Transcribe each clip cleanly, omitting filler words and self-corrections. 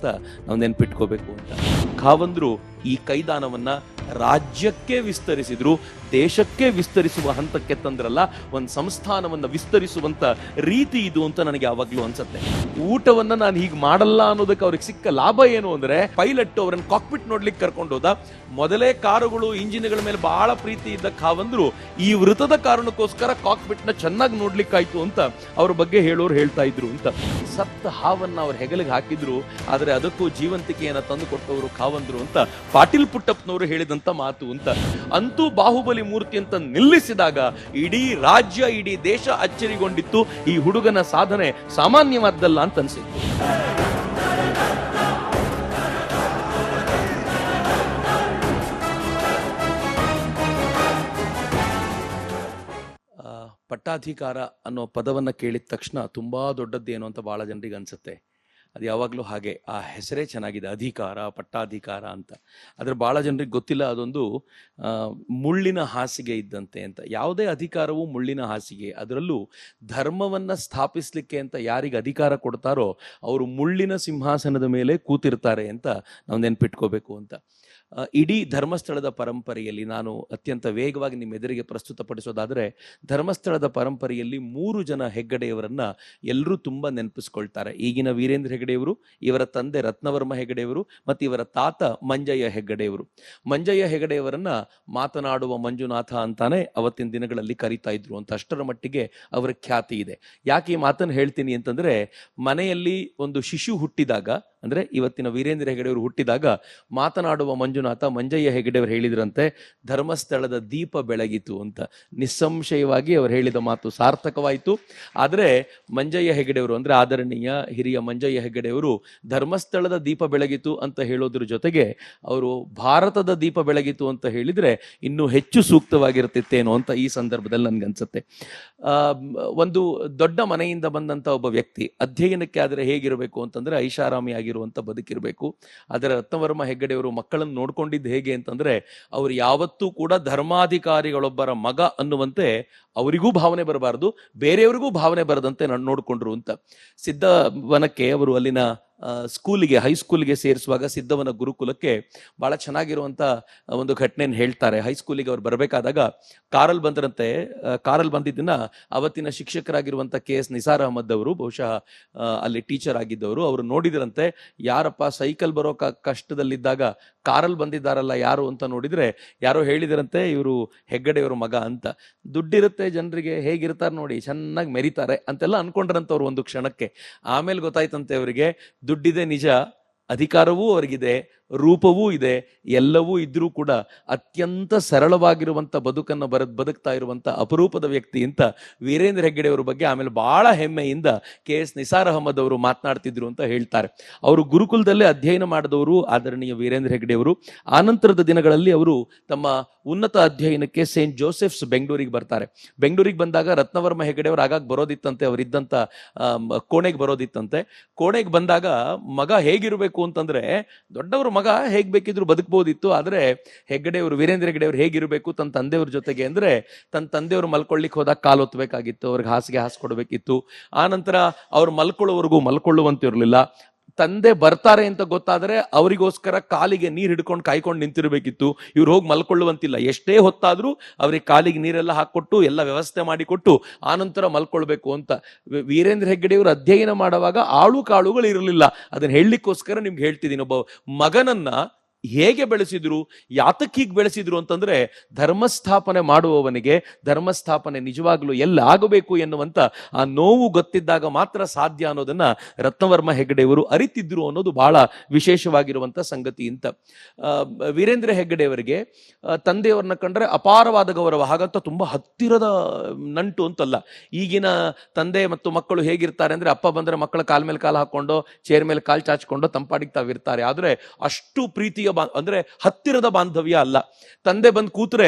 ಅಂತ ನಾವು ನೆನ್ಪಿಟ್ಕೋಬೇಕು ಅಂತ. ಖಾವಂದ್ರು ಈ ಕೈದಾನವನ್ನ ರಾಜ್ಯಕ್ಕೆ ವಿಸ್ತರಿಸಿದ್ರು, ದೇಶಕ್ಕೆ ವಿಸ್ತರಿಸುವ ಹಂತಕ್ಕೆ ತಂದ್ರಲ್ಲ, ಒಂದು ಸಂಸ್ಥಾನವನ್ನ ವಿಸ್ತರಿಸುವಂತ ರೀತಿ ಇದು ಅಂತ ನನಗೆ ಯಾವಾಗ್ಲೂ ಅನ್ಸುತ್ತೆ. ಊಟವನ್ನ ನಾನು ಹೀಗೆ ಮಾಡಲ್ಲ ಅನ್ನೋದಕ್ಕೆ ಅವ್ರಿಗೆ ಸಿಕ್ಕ ಲಾಭ ಏನು ಅಂದ್ರೆ, ಪೈಲಟ್ ಅವರನ್ನು ಕಾಕ್ಪಿಟ್ ನೋಡ್ಲಿಕ್ಕೆ ಕರ್ಕೊಂಡು ಹೋದ. ಮೊದಲೇ ಕಾರುಗಳು ಇಂಜಿನ್ಗಳ ಮೇಲೆ ಬಹಳ ಪ್ರೀತಿ ಇದ್ದ ಖಾವಂದ್ರು ಈ ವೃತ್ತದ ಕಾರಣಕ್ಕೋಸ್ಕರ ಕಾಕ್ಪಿಟ್ ನ ಚೆನ್ನಾಗಿ ನೋಡ್ಲಿಕ್ಕಾಯ್ತು ಅಂತ ಅವ್ರ ಬಗ್ಗೆ ಹೇಳೋರು ಹೇಳ್ತಾ ಇದ್ರು ಅಂತ. ಸತ್ತ ಹಾವನ್ನ ಅವ್ರ ಹೆಗಲಿಗೆ ಹಾಕಿದ್ರು, ಆದ್ರೆ ಅದಕ್ಕೂ ಜೀವಂತಿಕೆಯನ್ನ ತಂದು ಕೊಟ್ಟವರು ಖಾವಂದ್ರು ಅಂತ ಪಾಟೀಲ್ ಪುಟ್ಟಪ್ಪನವರು ಹೇಳಿದಂತ ಮಾತು ಅಂತ. ಅಂತೂ ಬಾಹುಬಲಿ ಮೂರ್ತಿ ಅಂತ ನಿಲ್ಲಿಸಿದಾಗ ಇಡೀ ರಾಜ್ಯ, ಇಡೀ ದೇಶ ಅಚ್ಚರಿಗೊಂಡಿತ್ತು. ಈ ಹುಡುಗನ ಸಾಧನೆ ಸಾಮಾನ್ಯವಾದ್ದಲ್ಲ ಅಂತ ಅನ್ಸಿತ್ತು. ಪಟ್ಟಾಧಿಕಾರ ಅನ್ನೋ ಪದವನ್ನ ಕೇಳಿದ ತಕ್ಷಣ ತುಂಬಾ ದೊಡ್ಡದ್ದೇನು ಅಂತ ಬಹಳ ಜನರಿಗೆ ಅನ್ಸುತ್ತೆ. ಅದು ಯಾವಾಗಲೂ ಹಾಗೆ, ಆ ಹೆಸರೇ ಚೆನ್ನಾಗಿದೆ, ಅಧಿಕಾರ, ಪಟ್ಟಾಧಿಕಾರ ಅಂತ. ಆದರೆ ಬಹಳ ಜನರಿಗೆ ಗೊತ್ತಿಲ್ಲ ಅದೊಂದು ಮುಳ್ಳಿನ ಹಾಸಿಗೆ ಇದ್ದಂತೆ ಅಂತ. ಯಾವುದೇ ಅಧಿಕಾರವೂ ಮುಳ್ಳಿನ ಹಾಸಿಗೆ. ಅದರಲ್ಲೂ ಧರ್ಮವನ್ನ ಸ್ಥಾಪಿಸ್ಲಿಕ್ಕೆ ಅಂತ ಯಾರಿಗೆ ಅಧಿಕಾರ ಕೊಡ್ತಾರೋ ಅವರು ಮುಳ್ಳಿನ ಸಿಂಹಾಸನದ ಮೇಲೆ ಕೂತಿರ್ತಾರೆ ಅಂತ ನಾವು ನೆನ್ಪಿಟ್ಕೋಬೇಕು ಅಂತ. ಇಡೀ ಧರ್ಮಸ್ಥಳದ ಪರಂಪರೆಯಲ್ಲಿ ನಾನು ಅತ್ಯಂತ ವೇಗವಾಗಿ ನಿಮ್ಮ ಎದುರಿಗೆ ಪ್ರಸ್ತುತಪಡಿಸೋದಾದರೆ, ಧರ್ಮಸ್ಥಳದ ಪರಂಪರೆಯಲ್ಲಿ 3 ಜನ ಹೆಗ್ಗಡೆಯವರನ್ನ ಎಲ್ಲರೂ ತುಂಬ ನೆನಪಿಸ್ಕೊಳ್ತಾರೆ. ಈಗಿನ ವೀರೇಂದ್ರ ಹೆಗ್ಗಡೆಯವರು, ಇವರ ತಂದೆ ರತ್ನವರ್ಮ ಹೆಗ್ಗಡೆಯವರು ಮತ್ತು ಇವರ ತಾತ ಮಂಜಯ್ಯ ಹೆಗ್ಗಡೆಯವರು. ಮಂಜಯ್ಯ ಹೆಗ್ಗಡೆಯವರನ್ನ ಮಾತನಾಡುವ ಮಂಜುನಾಥ ಅಂತಾನೆ ಅವತ್ತಿನ ದಿನಗಳಲ್ಲಿ ಕರೀತಾ ಇದ್ರು ಅಂತ. ಅಷ್ಟರ ಮಟ್ಟಿಗೆ ಅವರ ಖ್ಯಾತಿ ಇದೆ. ಯಾಕೆ ಈ ಮಾತನ್ನು ಹೇಳ್ತೀನಿ ಅಂತಂದ್ರೆ, ಮನೆಯಲ್ಲಿ ಒಂದು ಶಿಶು ಹುಟ್ಟಿದಾಗ, ಅಂದ್ರೆ ಇವತ್ತಿನ ವೀರೇಂದ್ರ ಹೆಗ್ಗಡೆಯವರು ಹುಟ್ಟಿದಾಗ ಮಾತನಾಡುವ ಮಂಜುನಾಥ ಮಂಜಯ್ಯ ಹೆಗ್ಗಡೆಯವರು ಹೇಳಿದ್ರಂತೆ, ಧರ್ಮಸ್ಥಳದ ದೀಪ ಬೆಳಗಿತು ಅಂತ. ನಿಸ್ಸಂಶಯವಾಗಿ ಅವರು ಹೇಳಿದ ಮಾತು ಸಾರ್ಥಕವಾಯಿತು. ಆದರೆ ಮಂಜಯ್ಯ ಹೆಗ್ಗಡೆಯವರು ಅಂದ್ರೆ ಆದರಣೀಯ ಹಿರಿಯ ಮಂಜಯ್ಯ ಹೆಗ್ಗಡೆಯವರು ಧರ್ಮಸ್ಥಳದ ದೀಪ ಬೆಳಗಿತು ಅಂತ ಹೇಳೋದ್ರ ಜೊತೆಗೆ ಅವರು ಭಾರತದ ದೀಪ ಬೆಳಗಿತು ಅಂತ ಹೇಳಿದ್ರೆ ಇನ್ನೂ ಹೆಚ್ಚು ಸೂಕ್ತವಾಗಿರ್ತಿತ್ತೇನೋ ಅಂತ ಈ ಸಂದರ್ಭದಲ್ಲಿ ನನ್ಗನ್ಸುತ್ತೆ. ಒಂದು ದೊಡ್ಡ ಮನೆಯಿಂದ ಬಂದಂತ ಒಬ್ಬ ವ್ಯಕ್ತಿ ಅಧ್ಯಯನಕ್ಕೆ ಆದರೆ ಹೇಗಿರಬೇಕು ಅಂತಂದ್ರೆ ಐಷಾರಾಮಿ ಆಗಿರುವಂತ ಬದುಕಿರಬೇಕು. ಅದರ ರತ್ನವರ್ಮ ಹೆಗ್ಗಡೆಯವರು ಮಕ್ಕಳನ್ನು ನೋಡ್ಕೊಂಡಿದ್ದು ಹೇಗೆ ಅಂತಂದ್ರೆ, ಅವರು ಯಾವತ್ತೂ ಕೂಡ ಧರ್ಮಾಧಿಕಾರಿಗಳೊಬ್ಬರ ಮಗ ಅನ್ನುವಂತೆ ಅವರಿಗೂ ಭಾವನೆ ಬರಬಾರದು, ಬೇರೆಯವರಿಗೂ ಭಾವನೆ ಬರದಂತೆ ನೋಡ್ಕೊಂಡ್ರು ಅಂತ. ಸಿದ್ಧವನಕ್ಕೆ ಅವರು ಅಲ್ಲಿನ ಸ್ಕೂಲಿಗೆ, ಹೈಸ್ಕೂಲಿಗೆ ಸೇರಿಸುವಾಗ ಸಿದ್ಧವನ ಗುರುಕುಲಕ್ಕೆ ಬಹಳ ಚೆನ್ನಾಗಿರುವಂತ ಒಂದು ಘಟನೆಯನ್ನು ಹೇಳ್ತಾರೆ. ಹೈಸ್ಕೂಲಿಗೆ ಅವ್ರು ಬರಬೇಕಾದಾಗ ಕಾರಲ್ಲಿ ಬಂದ್ರಂತೆ. ಕಾರಲ್ಲಿ ಬಂದಿದ್ದನ್ನ ಅವತ್ತಿನ ಶಿಕ್ಷಕರಾಗಿರುವಂತ KS ನಿಸಾರ್ ಅಹಮದ್ ಅವರು, ಬಹುಶಃ ಅಲ್ಲಿ ಟೀಚರ್ ಆಗಿದ್ದವರು, ಅವರು ನೋಡಿದ್ರಂತೆ. ಯಾರಪ್ಪ ಸೈಕಲ್ ಬರೋ ಕಷ್ಟದಲ್ಲಿದ್ದಾಗ ಕಾರಲ್ಲಿ ಬಂದಿದ್ದಾರಲ್ಲ ಯಾರು ಅಂತ ನೋಡಿದ್ರೆ, ಯಾರೋ ಹೇಳಿದ್ರಂತೆ ಇವರು ಹೆಗ್ಗಡೆಯವರು ಮಗ ಅಂತ. ದುಡ್ಡಿರುತ್ತೆ ಜನರಿಗೆ, ಹೇಗಿರ್ತಾರೆ ನೋಡಿ, ಚೆನ್ನಾಗಿ ಮೆರಿತಾರೆ ಅಂತೆಲ್ಲ ಅನ್ಕೊಂಡ್ರಂತವ್ರು ಒಂದು ಕ್ಷಣಕ್ಕೆ. ಆಮೇಲೆ ಗೊತ್ತಾಯ್ತಂತೆ ಅವರಿಗೆ, ದುಡ್ಡಿದೆ ನಿಜ, ಅಧಿಕಾರವೂ ಅವರಿಗಿದೆ, ರೂಪವೂ ಇದೆ, ಎಲ್ಲವೂ ಇದ್ರೂ ಕೂಡ ಅತ್ಯಂತ ಸರಳವಾಗಿರುವಂತ ಬದುಕನ್ನು ಬದುಕ್ತಾ ಇರುವಂತ ಅಪರೂಪದ ವ್ಯಕ್ತಿ ಅಂತ ವೀರೇಂದ್ರ ಹೆಗ್ಗಡೆಯವರ ಬಗ್ಗೆ ಆಮೇಲೆ ಬಹಳ ಹೆಮ್ಮೆಯಿಂದ KS ನಿಸಾರ್ ಅಹಮದ್ ಅವರು ಮಾತನಾಡ್ತಿದ್ರು ಅಂತ ಹೇಳ್ತಾರೆ. ಅವರು ಗುರುಕುಲದಲ್ಲೇ ಅಧ್ಯಯನ ಮಾಡಿದವರು ಆದರಣೀಯ ವೀರೇಂದ್ರ ಹೆಗ್ಗಡೆಯವರು. ಆನಂತರದ ದಿನಗಳಲ್ಲಿ ಅವರು ತಮ್ಮ ಉನ್ನತ ಅಧ್ಯಯನಕ್ಕೆ ಸೇಂಟ್ ಜೋಸೆಫ್ಸ್ ಬೆಂಗಳೂರಿಗೆ ಬರ್ತಾರೆ. ಬೆಂಗಳೂರಿಗೆ ಬಂದಾಗ ರತ್ನವರ್ಮ ಹೆಗ್ಗಡೆಯವರು ಆಗಾಗ ಬರೋದಿತ್ತಂತೆ, ಅವರಿದ್ದಂತ ಕೋಣೆಗೆ ಬರೋದಿತ್ತಂತೆ. ಕೋಣೆಗೆ ಬಂದಾಗ ಮಗ ಹೇಗಿರಬೇಕು ಅಂತಂದ್ರೆ, ದೊಡ್ಡವರು ಮಗ ಹೇಗ್ ಬೇಕಿದ್ರು ಬದುಕಬಹುದಿತ್ತು, ಆದ್ರೆ ಹೆಗ್ಗಡೆಯವರು, ವೀರೇಂದ್ರ ಹೆಗ್ಗಡೆಯವರು ಹೇಗಿರಬೇಕು ತನ್ನ ತಂದೆಯವ್ರ ಜೊತೆಗೆ ಅಂದ್ರೆ, ತನ್ನ ತಂದೆಯವರು ಮಲ್ಕೊಳ್ಳಿಕ್ ಹೋದಾಗ ಕಾಲು ಒತ್ತಬೇಕಾಗಿತ್ತು, ಅವ್ರಿಗೆ ಹಾಸಿಗೆ ಹಾಸ್ಕೊಡ್ಬೇಕಿತ್ತು. ಆ ನಂತರ ಅವ್ರು ಮಲ್ಕೊಳ್ಳೋವರೆಗೂ ಮಲ್ಕೊಳ್ಳುವಂತಿರ್ಲಿಲ್ಲ. ತಂದೆ ಬರ್ತಾರೆ ಅಂತ ಗೊತ್ತಾದ್ರೆ ಅವರಿಗೋಸ್ಕರ ಕಾಲಿಗೆ ನೀರು ಹಿಡ್ಕೊಂಡು ಕಾಯ್ಕೊಂಡು ನಿಂತಿರ್ಬೇಕಿತ್ತು. ಇವ್ರು ಹೋಗಿ ಮಲ್ಕೊಳ್ಳುವಂತಿಲ್ಲ, ಎಷ್ಟೇ ಹೊತ್ತಾದ್ರೂ ಅವ್ರಿಗೆ ಕಾಲಿಗೆ ನೀರೆಲ್ಲ ಹಾಕೊಟ್ಟು ಎಲ್ಲ ವ್ಯವಸ್ಥೆ ಮಾಡಿಕೊಟ್ಟು ಆನಂತರ ಮಲ್ಕೊಳ್ಬೇಕು ಅಂತ. ವೀರೇಂದ್ರ ಹೆಗ್ಗಡೆಯವರು ಅಧ್ಯಯನ ಮಾಡುವಾಗ ಆಳು ಕಾಳುಗಳು ಇರಲಿಲ್ಲ. ಅದನ್ನ ಹೇಳಲಿಕ್ಕೋಸ್ಕರ ನಿಮ್ಗೆ ಹೇಳ್ತಿದ್ದೀನಿ. ಒಬ್ಬ ಮಗನನ್ನ ಹೇಗೆ ಬೆಳೆಸಿದ್ರು, ಯಾತಕ್ಕೆ ಹೀಗೆ ಬೆಳೆಸಿದ್ರು ಅಂತಂದ್ರೆ, ಧರ್ಮಸ್ಥಾಪನೆ ಮಾಡುವವನಿಗೆ ಧರ್ಮಸ್ಥಾಪನೆ ನಿಜವಾಗ್ಲೂ ಎಲ್ಲ ಆಗಬೇಕು ಎನ್ನುವಂತ ಆ ನೋವು ಗೊತ್ತಿದ್ದಾಗ ಮಾತ್ರ ಸಾಧ್ಯ ಅನ್ನೋದನ್ನ ರತ್ನವರ್ಮ ಹೆಗ್ಗಡೆಯವರು ಅರಿತಿದ್ರು ಅನ್ನೋದು ಬಹಳ ವಿಶೇಷವಾಗಿರುವಂತ ಸಂಗತಿ ಅಂತ. ವೀರೇಂದ್ರ ಹೆಗ್ಗಡೆಯವರಿಗೆ ತಂದೆಯವರನ್ನ ಕಂಡ್ರೆ ಅಪಾರವಾದ ಗೌರವ, ಹಾಗಂತ ತುಂಬಾ ಹತ್ತಿರದ ನಂಟು ಅಂತಲ್ಲ. ಈಗಿನ ತಂದೆ ಮತ್ತು ಮಕ್ಕಳು ಹೇಗಿರ್ತಾರೆ ಅಂದ್ರೆ, ಅಪ್ಪ ಬಂದ್ರೆ ಮಕ್ಕಳ ಕಾಲ್ ಮೇಲೆ ಕಾಲು ಹಾಕೊಂಡು ಚೇರ್ ಮೇಲೆ ಕಾಲು ಚಾಚ್ಕೊಂಡು ತಂಪಾಡಿಗೆ ತಾವಿರ್ತಾರೆ. ಆದ್ರೆ ಅಷ್ಟು ಪ್ರೀತಿಯ ಅಂದ್ರೆ ಹತ್ತಿರದ ಬಾಂಧವ್ಯ ಅಲ್ಲ. ತಂದೆ ಬಂದು ಕೂತ್ರೆ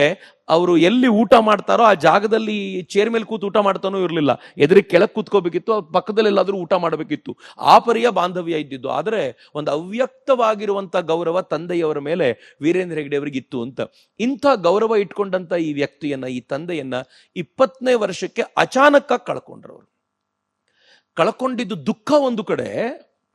ಅವರು ಎಲ್ಲಿ ಊಟ ಮಾಡ್ತಾರೋ ಆ ಜಾಗದಲ್ಲಿ ಚೇರ್ ಮೇಲೆ ಕೂತು ಊಟ ಮಾಡ್ತಾನೋ ಇರಲಿಲ್ಲ, ಎದುರಿಗೆ ಕೆಳಗೆ ಕೂತ್ಕೋಬೇಕಿತ್ತು, ಅವ್ರ ಪಕ್ಕದಲ್ಲಿ ಎಲ್ಲಾದ್ರೂ ಊಟ ಮಾಡಬೇಕಿತ್ತು. ಆ ಪರಿಯ ಬಾಂಧವ್ಯ ಇದ್ದಿದ್ದು. ಆದ್ರೆ ಒಂದು ಅವ್ಯಕ್ತವಾಗಿರುವಂತ ಗೌರವ ತಂದೆಯವರ ಮೇಲೆ ವೀರೇಂದ್ರ ಹೆಗ್ಗಡೆಯವರಿಗೆ ಇತ್ತು ಅಂತ. ಇಂಥ ಗೌರವ ಇಟ್ಕೊಂಡಂತ ಈ ವ್ಯಕ್ತಿಯನ್ನ, ಈ ತಂದೆಯನ್ನ 20ನೇ ವರ್ಷಕ್ಕೆ ಅಚಾನಕ್ಕಾಗಿ ಕಳ್ಕೊಂಡ್ರವರು. ಕಳ್ಕೊಂಡಿದ್ದು ದುಃಖ ಒಂದು ಕಡೆ,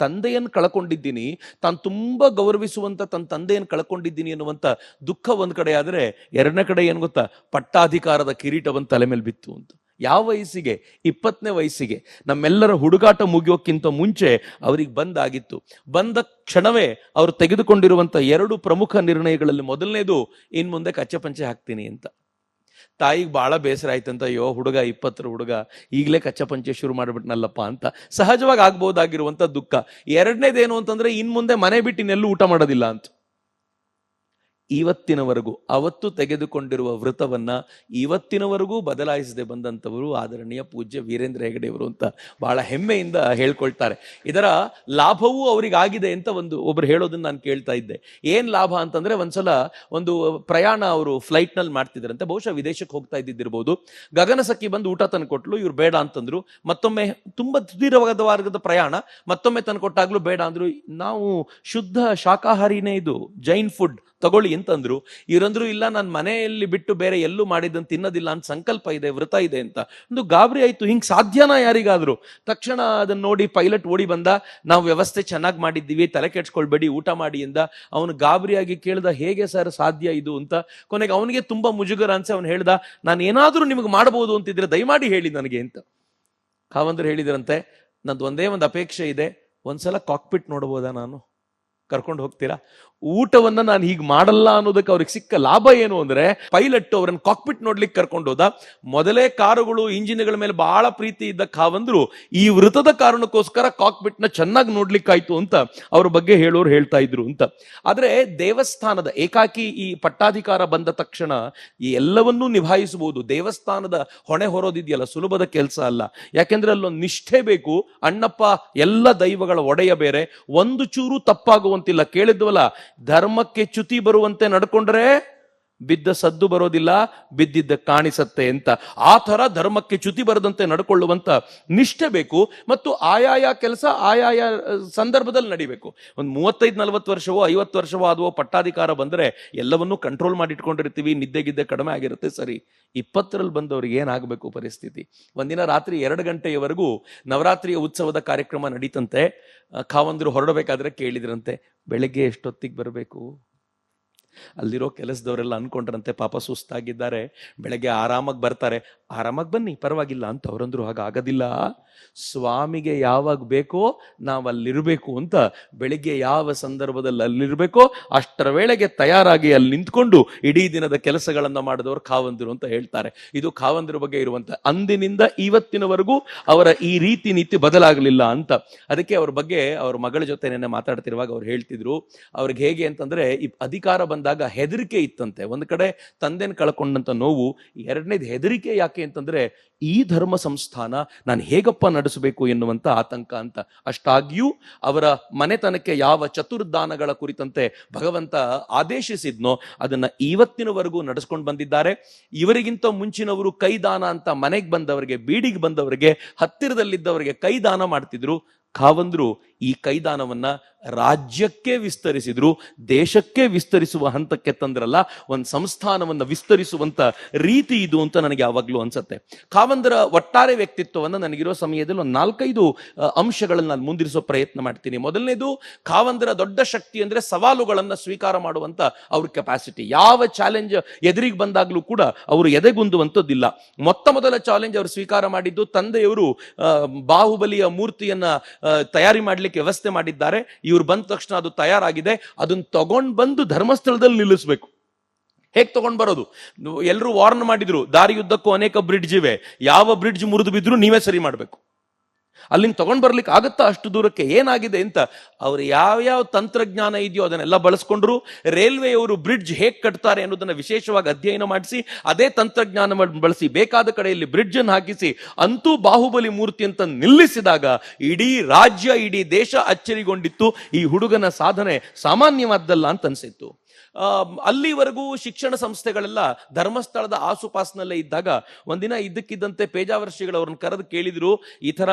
ತಂದೆಯನ್ನು ಕಳ್ಕೊಂಡಿದ್ದೀನಿ, ತಾನು ತುಂಬಾ ಗೌರವಿಸುವಂತ ತನ್ನ ತಂದೆಯನ್ನು ಕಳ್ಕೊಂಡಿದ್ದೀನಿ ಅನ್ನುವಂತ ದುಃಖ ಒಂದ್ ಕಡೆ ಆದ್ರೆ, ಎರಡನೇ ಕಡೆ ಏನ್ ಗೊತ್ತಾ, ಪಟ್ಟಾಧಿಕಾರದ ಕಿರೀಟವನ್ನು ತಲೆ ಮೇಲೆ ಬಿತ್ತು ಅಂತ. ಯಾವ ವಯಸ್ಸಿಗೆ? 20ನೇ ವಯಸ್ಸಿಗೆ. ನಮ್ಮೆಲ್ಲರ ಹುಡುಗಾಟ ಮುಗಿಯೋಕ್ಕಿಂತ ಮುಂಚೆ ಅವ್ರಿಗೆ ಬಂದಾಗಿತ್ತು. ಬಂದ ಕ್ಷಣವೇ ಅವರು ತೆಗೆದುಕೊಂಡಿರುವಂತ 2 ಪ್ರಮುಖ ನಿರ್ಣಯಗಳಲ್ಲಿ ಮೊದಲನೇದು, ಇನ್ ಮುಂದೆ ಕಚ್ಚೆ ಪಂಚೆ ಹಾಕ್ತೀನಿ ಅಂತ. ತಾಯಿಗೆ ಬಹಳ ಬೇಸರ ಆಯ್ತಂತ, ಅಯ್ಯೋ ಹುಡುಗ 20ರ ಹುಡುಗ ಈಗಲೇ ಕಚ್ಚೆ ಪಂಚೆ ಶುರು ಮಾಡಿಬಿಟ್ನಲ್ಲಪ್ಪ ಅಂತ. ಸಹಜವಾಗಿ ಆಗ್ಬಹುದಾಗಿರುವಂತ ದುಃಖ. ಎರಡನೇದೇನು ಅಂತಂದ್ರೆ, ಇನ್ ಮುಂದೆ ಮನೆ ಬಿಟ್ಟು ಇನ್ನೆಲ್ಲೂ ಊಟ ಮಾಡೋದಿಲ್ಲ ಅಂತ. ಇವತ್ತಿನವರೆಗೂ, ಅವತ್ತು ತೆಗೆದುಕೊಂಡಿರುವ ವೃತವನ್ನ ಇವತ್ತಿನವರೆಗೂ ಬದಲಾಯಿಸದೆ ಬಂದಂಥವರು ಆದರಣೀಯ ಪೂಜ್ಯ ವೀರೇಂದ್ರ ಹೆಗಡೆಯವರು ಅಂತ ಬಹಳ ಹೆಮ್ಮೆಯಿಂದ ಹೇಳ್ಕೊಳ್ತಾರೆ. ಇದರ ಲಾಭವೂ ಅವರಿಗಾಗಿದೆ ಅಂತ ಒಬ್ರು ಹೇಳೋದನ್ನ ನಾನು ಕೇಳ್ತಾ ಇದ್ದೆ. ಏನ್ ಲಾಭ ಅಂತಂದ್ರೆ, ಒಂದ್ಸಲ ಒಂದು ಪ್ರಯಾಣ ಅವರು ಫ್ಲೈಟ್ ನಲ್ಲಿ ಮಾಡ್ತಿದ್ರಂತೆ, ಬಹುಶಃ ವಿದೇಶಕ್ಕೆ ಹೋಗ್ತಾ ಇದ್ದಿರ್ಬೋದು. ಗಗನಸಖಿ ಬಂದು ಊಟ ತಂದು ಕೊಟ್ಲು, ಇವ್ರು ಬೇಡ ಅಂತಂದ್ರು. ಮತ್ತೊಮ್ಮೆ ತುಂಬಾ ಸುದೀರ್ಘವಾದ ಪ್ರಯಾಣ, ಮತ್ತೊಮ್ಮೆ ತಂದು ಕೊಟ್ಟಾಗ್ಲೂ ಬೇಡ ಅಂದ್ರು. ನಾವು ಶುದ್ಧ ಶಾಕಾಹಾರಿನೇ, ಇದು ಜೈನ್ ಫುಡ್ ತಗೊಳ್ಳಿ ಅಂತಂದ್ರು. ಇವರಂದ್ರು, ಇಲ್ಲ, ನಾನು ಮನೆಯಲ್ಲಿ ಬಿಟ್ಟು ಬೇರೆ ಎಲ್ಲೂ ಮಾಡಿದ್ದನ್ನು ತಿನ್ನೋದಿಲ್ಲ ಅಂತ ಸಂಕಲ್ಪ ಇದೆ, ವ್ರತ ಇದೆ ಅಂತ. ಒಂದು ಗಾಬರಿ ಆಯ್ತು, ಹಿಂಗ್ ಸಾಧ್ಯನಾ ಯಾರಿಗಾದ್ರು? ತಕ್ಷಣ ಅದನ್ನ ನೋಡಿ ಪೈಲಟ್ ಓಡಿ ಬಂದ, ನಾವು ವ್ಯವಸ್ಥೆ ಚೆನ್ನಾಗಿ ಮಾಡಿದ್ದೀವಿ, ತಲೆ ಕೆಡ್ಸ್ಕೊಳ್ಬೇಡಿ, ಊಟ ಮಾಡಿ ಎಂದ. ಅವನು ಗಾಬರಿಯಾಗಿ ಕೇಳ್ದ, ಹೇಗೆ ಸರ್ ಸಾಧ್ಯ ಇದು ಅಂತ. ಕೊನೆಗೆ ಅವನಿಗೆ ತುಂಬಾ ಮುಜುಗರ ಅನ್ಸಿ ಅವನು ಹೇಳ್ದ, ನಾನು ಏನಾದ್ರೂ ನಿಮ್ಗೆ ಮಾಡಬಹುದು ಅಂತಿದ್ರೆ ದಯಮಾಡಿ ಹೇಳಿ ನನಗೆ ಅಂತ. ಕಾವಂದ್ರು ಹೇಳಿದ್ರಂತೆ, ನಂದು ಒಂದೇ ಒಂದು ಅಪೇಕ್ಷೆ ಇದೆ, ಒಂದ್ಸಲ ಕಾಕ್ಪಿಟ್ ನೋಡ್ಬೋದಾ, ನಾನು ಕರ್ಕೊಂಡು ಹೋಗ್ತೀರಾ? ಊಟವನ್ನ ನಾನು ಹೀಗೆ ಮಾಡಲ್ಲ ಅನ್ನೋದಕ್ಕೆ ಅವ್ರಿಗೆ ಸಿಕ್ಕ ಲಾಭ ಏನು ಅಂದ್ರೆ, ಪೈಲಟ್ ಅವರನ್ನು ಕಾಕ್ಪಿಟ್ ನೋಡ್ಲಿಕ್ಕೆ ಕರ್ಕೊಂಡು ಹೋದ. ಮೊದಲೇ ಕಾರುಗಳು ಇಂಜಿನ್ಗಳ ಮೇಲೆ ಬಹಳ ಪ್ರೀತಿ ಇದ್ದ ಕಾವಂದ್ರು ಈ ವೃತದ ಕಾರಣಕ್ಕೋಸ್ಕರ ಕಾಕ್ಪಿಟ್ ನ ಚೆನ್ನಾಗಿ ನೋಡ್ಲಿಕ್ಕಾಯ್ತು ಅಂತ ಅವ್ರ ಬಗ್ಗೆ ಹೇಳೋರು ಹೇಳ್ತಾ ಇದ್ರು ಅಂತ. ಆದ್ರೆ ದೇವಸ್ಥಾನದ ಏಕಾಕಿ ಈ ಪಟ್ಟಾಧಿಕಾರ ಬಂದ ತಕ್ಷಣ ಈ ಎಲ್ಲವನ್ನೂ ನಿಭಾಯಿಸಬಹುದು. ದೇವಸ್ಥಾನದ ಹೊಣೆ ಹೊರೋದಿದೆಯಲ್ಲ, ಸುಲಭದ ಕೆಲಸ ಅಲ್ಲ. ಯಾಕೆಂದ್ರೆ ಅಲ್ಲೊಂದು ನಿಷ್ಠೆ ಬೇಕು. ಅಣ್ಣಪ್ಪ ಎಲ್ಲ ದೈವಗಳ ಒಡೆಯ ಬೇರೆ, ಒಂದು ಚೂರು ತಪ್ಪಾಗುವಂತಿಲ್ಲ. ಕೇಳಿದ್ವಲ್ಲ, ಧರ್ಮಕ್ಕೆ ಚ್ಯುತಿ ಬರುವಂತೆ ನಡ್ಕೊಂಡ್ರೆ ಬಿದ್ದ ಸದ್ದು ಬರೋದಿಲ್ಲ, ಬಿದ್ದಿದ್ದ ಕಾಣಿಸತ್ತೆ ಅಂತ. ಆ ತರ ಧರ್ಮಕ್ಕೆ ಚ್ಯುತಿ ಬರದಂತೆ ನಡ್ಕೊಳ್ಳುವಂತ ನಿಷ್ಠೆ ಬೇಕು. ಮತ್ತು ಆಯಾಯ ಕೆಲಸ ಆಯಾಯ ಸಂದರ್ಭದಲ್ಲಿ ನಡಿಬೇಕು. ಒಂದು 35-40 ವರ್ಷವೋ 50 ವರ್ಷವೋ ಆದವೋ ಪಟ್ಟಾಧಿಕಾರ ಬಂದ್ರೆ ಎಲ್ಲವನ್ನೂ ಕಂಟ್ರೋಲ್ ಮಾಡಿಟ್ಕೊಂಡಿರ್ತೀವಿ, ನಿದ್ದೆಗಿದ್ದೆ ಕಡಿಮೆ ಆಗಿರುತ್ತೆ, ಸರಿ. 20ರಲ್ಲಿ ಬಂದವ್ರಿಗೆ ಏನಾಗಬೇಕು ಪರಿಸ್ಥಿತಿ? ಒಂದಿನ ರಾತ್ರಿ 2 ಗಂಟೆಯವರೆಗೂ ನವರಾತ್ರಿಯ ಉತ್ಸವದ ಕಾರ್ಯಕ್ರಮ ನಡೀತಂತೆ. ಕಾವಂದ್ರು ಹೊರಡಬೇಕಾದ್ರೆ ಕೇಳಿದ್ರಂತೆ, ಬೆಳಗ್ಗೆ ಎಷ್ಟೊತ್ತಿಗೆ ಬರಬೇಕು? ಅಲ್ಲಿರೋ ಕೆಲಸದವರೆಲ್ಲ ಅನ್ಕೊಂಡ್ರಂತೆ, ಪಾಪ ಸುಸ್ತಾಗಿದ್ದಾರೆ, ಬೆಳಗ್ಗೆ ಆರಾಮಾಗಿ ಬರ್ತಾರೆ. ಆರಾಮಾಗಿ ಬನ್ನಿ, ಪರವಾಗಿಲ್ಲ ಅಂತ. ಅವರಂದ್ರು, ಹಾಗಾಗೋದಿಲ್ಲ, ಸ್ವಾಮಿಗೆ ಯಾವಾಗ ಬೇಕೋ ನಾವು ಅಲ್ಲಿರ್ಬೇಕು ಅಂತ. ಬೆಳಿಗ್ಗೆ ಯಾವ ಸಂದರ್ಭದಲ್ಲಿ ಅಲ್ಲಿರ್ಬೇಕೋ ಅಷ್ಟರ ವೇಳೆಗೆ ತಯಾರಾಗಿ ಅಲ್ಲಿ ನಿಂತ್ಕೊಂಡು ಇಡೀ ದಿನದ ಕೆಲಸಗಳನ್ನ ಮಾಡಿದವರು ಕಾವಂದ್ರು ಅಂತ ಹೇಳ್ತಾರೆ. ಇದು ಕಾವಂದ್ರ ಬಗ್ಗೆ ಇರುವಂತ. ಅಂದಿನಿಂದ ಇವತ್ತಿನವರೆಗೂ ಅವರ ಈ ರೀತಿ ನೀತಿ ಬದಲಾಗಲಿಲ್ಲ ಅಂತ. ಅದಕ್ಕೆ ಅವ್ರ ಬಗ್ಗೆ ಅವ್ರ ಮಗಳ ಜೊತೆ ನೆನ್ನೆ ಮಾತಾಡ್ತಿರುವಾಗ ಅವ್ರು ಹೇಳ್ತಿದ್ರು, ಅವ್ರಿಗೆ ಹೇಗೆ ಅಂತಂದ್ರೆ, ಈ ಅಧಿಕಾರ ಬಂದಾಗ ಹೆದರಿಕೆ ಇತ್ತಂತೆ. ಒಂದ್ ಕಡೆ ತಂದೆನ ಕಳ್ಕೊಂಡಂತ ನೋವು, ಎರಡನೇದು ಹೆದರಿಕೆ. ಯಾಕೆ ಅಂತಂದ್ರೆ, ಈ ಧರ್ಮ ಸಂಸ್ಥಾನ ನಾನು ಹೇಗಪ್ಪ ನಡೆಸಬೇಕು ಎನ್ನುವಂತ ಆತಂಕ ಅಂತ. ಅಷ್ಟಾಗಿಯೂ ಅವರ ಮನೆತನಕ್ಕೆ ಯಾವ ಚತುರ್ದಾನಗಳ ಕುರಿತಂತೆ ಭಗವಂತ ಆದೇಶಿಸಿದ್ನೋ ಅದನ್ನ ಇವತ್ತಿನವರೆಗೂ ನಡೆಸ್ಕೊಂಡು ಬಂದಿದ್ದಾರೆ. ಇವರಿಗಿಂತ ಮುಂಚಿನವರು ಕೈದಾನ ಅಂತ ಮನೆಗೆ ಬಂದವರಿಗೆ, ಬೀಡಿಗೆ ಬಂದವರಿಗೆ, ಹತ್ತಿರದಲ್ಲಿದ್ದವರಿಗೆ ಕೈದಾನ ಮಾಡ್ತಿದ್ರು. ಕಾವಂದ್ರು ಈ ಕೈದಾನವನ್ನ ರಾಜ್ಯಕ್ಕೆ ವಿಸ್ತರಿಸಿದ್ರು, ದೇಶಕ್ಕೆ ವಿಸ್ತರಿಸುವ ಹಂತಕ್ಕೆ ತಂದ್ರಲ್ಲ, ಒಂದು ಸಂಸ್ಥಾನವನ್ನ ವಿಸ್ತರಿಸುವಂತ ರೀತಿ ಇದು ಅಂತ ನನಗೆ ಯಾವಾಗ್ಲೂ ಅನ್ಸತ್ತೆ. ಕಾವಂದರ ಒಟ್ಟಾರೆ ವ್ಯಕ್ತಿತ್ವವನ್ನು ನನಗಿರೋ ಸಮಯದಲ್ಲಿ ಒಂದು 4-5 ಅಂಶಗಳನ್ನು ನಾನು ಮುಂದಿರಿಸೋ ಪ್ರಯತ್ನ ಮಾಡ್ತೀನಿ. ಮೊದಲನೇದು, ಕಾವಂದರ ದೊಡ್ಡ ಶಕ್ತಿ ಅಂದ್ರೆ ಸವಾಲುಗಳನ್ನ ಸ್ವೀಕಾರ ಮಾಡುವಂತ ಅವ್ರ ಕೆಪಾಸಿಟಿ. ಯಾವ ಚಾಲೆಂಜ್ ಎದುರಿಗೆ ಬಂದಾಗ್ಲೂ ಕೂಡ ಅವರು ಎದೆಗುಂದುವಂಥದ್ದಿಲ್ಲ. ಮೊದಲ ಚಾಲೆಂಜ್ ಅವರು ಸ್ವೀಕಾರ ಮಾಡಿದ್ದು, ತಂದೆಯವರು ಬಾಹುಬಲಿಯ ಮೂರ್ತಿಯನ್ನ ತಯಾರಿ ಮಾಡ್ಲಿಕ್ಕೆ ವ್ಯವಸ್ಥೆ ಮಾಡಿದ್ದಾರೆ. ಇವ್ರು ಬಂದ ತಕ್ಷಣ ಅದು ತಯಾರಾಗಿದೆ, ಅದನ್ನ ತಗೊಂಡ್ ಬಂದು ಧರ್ಮಸ್ಥಳದಲ್ಲಿ ನಿಲ್ಲಿಸಬೇಕು. ಹೇಗ್ ತಗೊಂಡ್ ಬರೋದು? ಎಲ್ಲರೂ ವಾರ್ನ್ ಮಾಡಿದ್ರು, ದಾರಿಯುದ್ದಕ್ಕೂ ಅನೇಕ ಬ್ರಿಡ್ಜ್ ಇವೆ, ಯಾವ ಬ್ರಿಡ್ಜ್ ಮುರಿದು ಬಿದ್ರು ನೀವೇ ಸರಿ ಮಾಡ್ಬೇಕು. ಅಲ್ಲಿಂದ ತಗೊಂಡ್ ಬರ್ಲಿಕ್ಕೆ ಆಗತ್ತಾ ಅಷ್ಟು ದೂರಕ್ಕೆ? ಏನಾಗಿದೆ ಅಂತ ಅವ್ರು ಯಾವ್ಯಾವ ತಂತ್ರಜ್ಞಾನ ಇದೆಯೋ ಅದನ್ನೆಲ್ಲ ಬಳಸ್ಕೊಂಡ್ರು. ರೈಲ್ವೆಯವರು ಬ್ರಿಡ್ಜ್ ಹೇಗ್ ಕಟ್ತಾರೆ ಅನ್ನೋದನ್ನ ವಿಶೇಷವಾಗಿ ಅಧ್ಯಯನ ಮಾಡಿಸಿ ಅದೇ ತಂತ್ರಜ್ಞಾನವನ್ನು ಬಳಸಿ ಬೇಕಾದ ಕಡೆಯಲ್ಲಿ ಬ್ರಿಡ್ಜ್ ಅನ್ನು ಹಾಕಿಸಿ ಅಂತೂ ಬಾಹುಬಲಿ ಮೂರ್ತಿ ಅಂತ ನಿಲ್ಲಿಸಿದಾಗ ಇಡೀ ರಾಜ್ಯ, ಇಡೀ ದೇಶ ಅಚ್ಚರಿಗೊಂಡಿತ್ತು. ಈ ಹುಡುಗನ ಸಾಧನೆ ಸಾಮಾನ್ಯವಾದ್ದಲ್ಲ ಅಂತ ಅನ್ಸಿತ್ತು. ಅಲ್ಲಿವರೆಗೂ ಶಿಕ್ಷಣ ಸಂಸ್ಥೆಗಳೆಲ್ಲ ಧರ್ಮಸ್ಥಳದ ಆಸುಪಾಸಿನಲ್ಲೇ ಇದ್ದಾಗ ಒಂದಿನ ಇದ್ದಕ್ಕಿದ್ದಂತೆ ಪೇಜಾವರ ಶ್ರೀಗಳು ಅವ್ರನ್ನ ಕರೆದು ಕೇಳಿದ್ರು, ಈ ತರ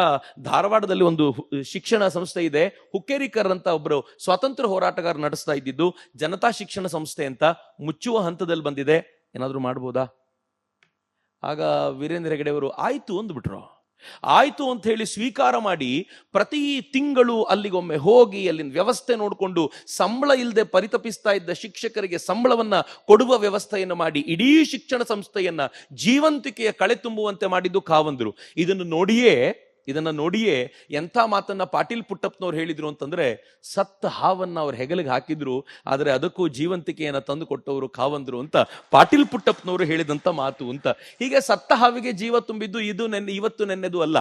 ಧಾರವಾಡದಲ್ಲಿ ಒಂದು ಶಿಕ್ಷಣ ಸಂಸ್ಥೆ ಇದೆ, ಹುಕ್ಕೇರಿಕರ್ ಅಂತ ಒಬ್ರು ಸ್ವಾತಂತ್ರ್ಯ ಹೋರಾಟಗಾರ ನಡೆಸ್ತಾ ಇದ್ದಿದ್ದು, ಜನತಾ ಶಿಕ್ಷಣ ಸಂಸ್ಥೆ ಅಂತ ಮುಚ್ಚುವ ಹಂತದಲ್ಲಿ ಬಂದಿದೆ, ಏನಾದ್ರು ಮಾಡ್ಬೋದಾ? ಆಗ ವೀರೇಂದ್ರ ಹೆಗಡೆ ಅವರು ಆಯ್ತು ಅಂದ್ಬಿಟ್ರು. ಆಯ್ತು ಅಂತ ಹೇಳಿ ಸ್ವೀಕಾರ ಮಾಡಿ ಪ್ರತಿ ತಿಂಗಳು ಅಲ್ಲಿಗೊಮ್ಮೆ ಹೋಗಿ ಅಲ್ಲಿನ ವ್ಯವಸ್ಥೆ ನೋಡಿಕೊಂಡು ಸಂಬಳ ಇಲ್ಲದೆ ಪರಿತಪಿಸ್ತಾ ಇದ್ದ ಶಿಕ್ಷಕರಿಗೆ ಸಂಬಳವನ್ನ ಕೊಡುವ ವ್ಯವಸ್ಥೆಯನ್ನು ಮಾಡಿ ಇಡೀ ಶಿಕ್ಷಣ ಸಂಸ್ಥೆಯನ್ನ ಜೀವಂತಿಕೆಯ ಕಳೆ ತುಂಬುವಂತೆ ಮಾಡಿದ್ದು ಕಾವಂದ್ರು. ಇದನ್ನ ನೋಡಿಯೇ ಎಂಥ ಮಾತನ್ನ ಪಾಟೀಲ್ ಪುಟ್ಟಪ್ಪನವ್ರು ಹೇಳಿದ್ರು ಅಂತಂದ್ರೆ, ಸತ್ತ ಹಾವನ್ನ ಅವ್ರ ಹೆಗಲಿಗೆ ಹಾಕಿದ್ರು, ಆದರೆ ಅದಕ್ಕೂ ಜೀವಂತಿಕೆಯನ್ನ ತಂದು ಕೊಟ್ಟವರು ಕಾವಂದ್ರು ಅಂತ ಪಾಟೀಲ್ ಪುಟ್ಟಪ್ಪನವರು ಹೇಳಿದಂತ ಮಾತು ಅಂತ. ಹೀಗೆ ಸತ್ತ ಹಾವಿಗೆ ಜೀವ ತುಂಬಿದ್ದು ಇದು ಇವತ್ತು ನೆನ್ನೆದು ಅಲ್ಲ.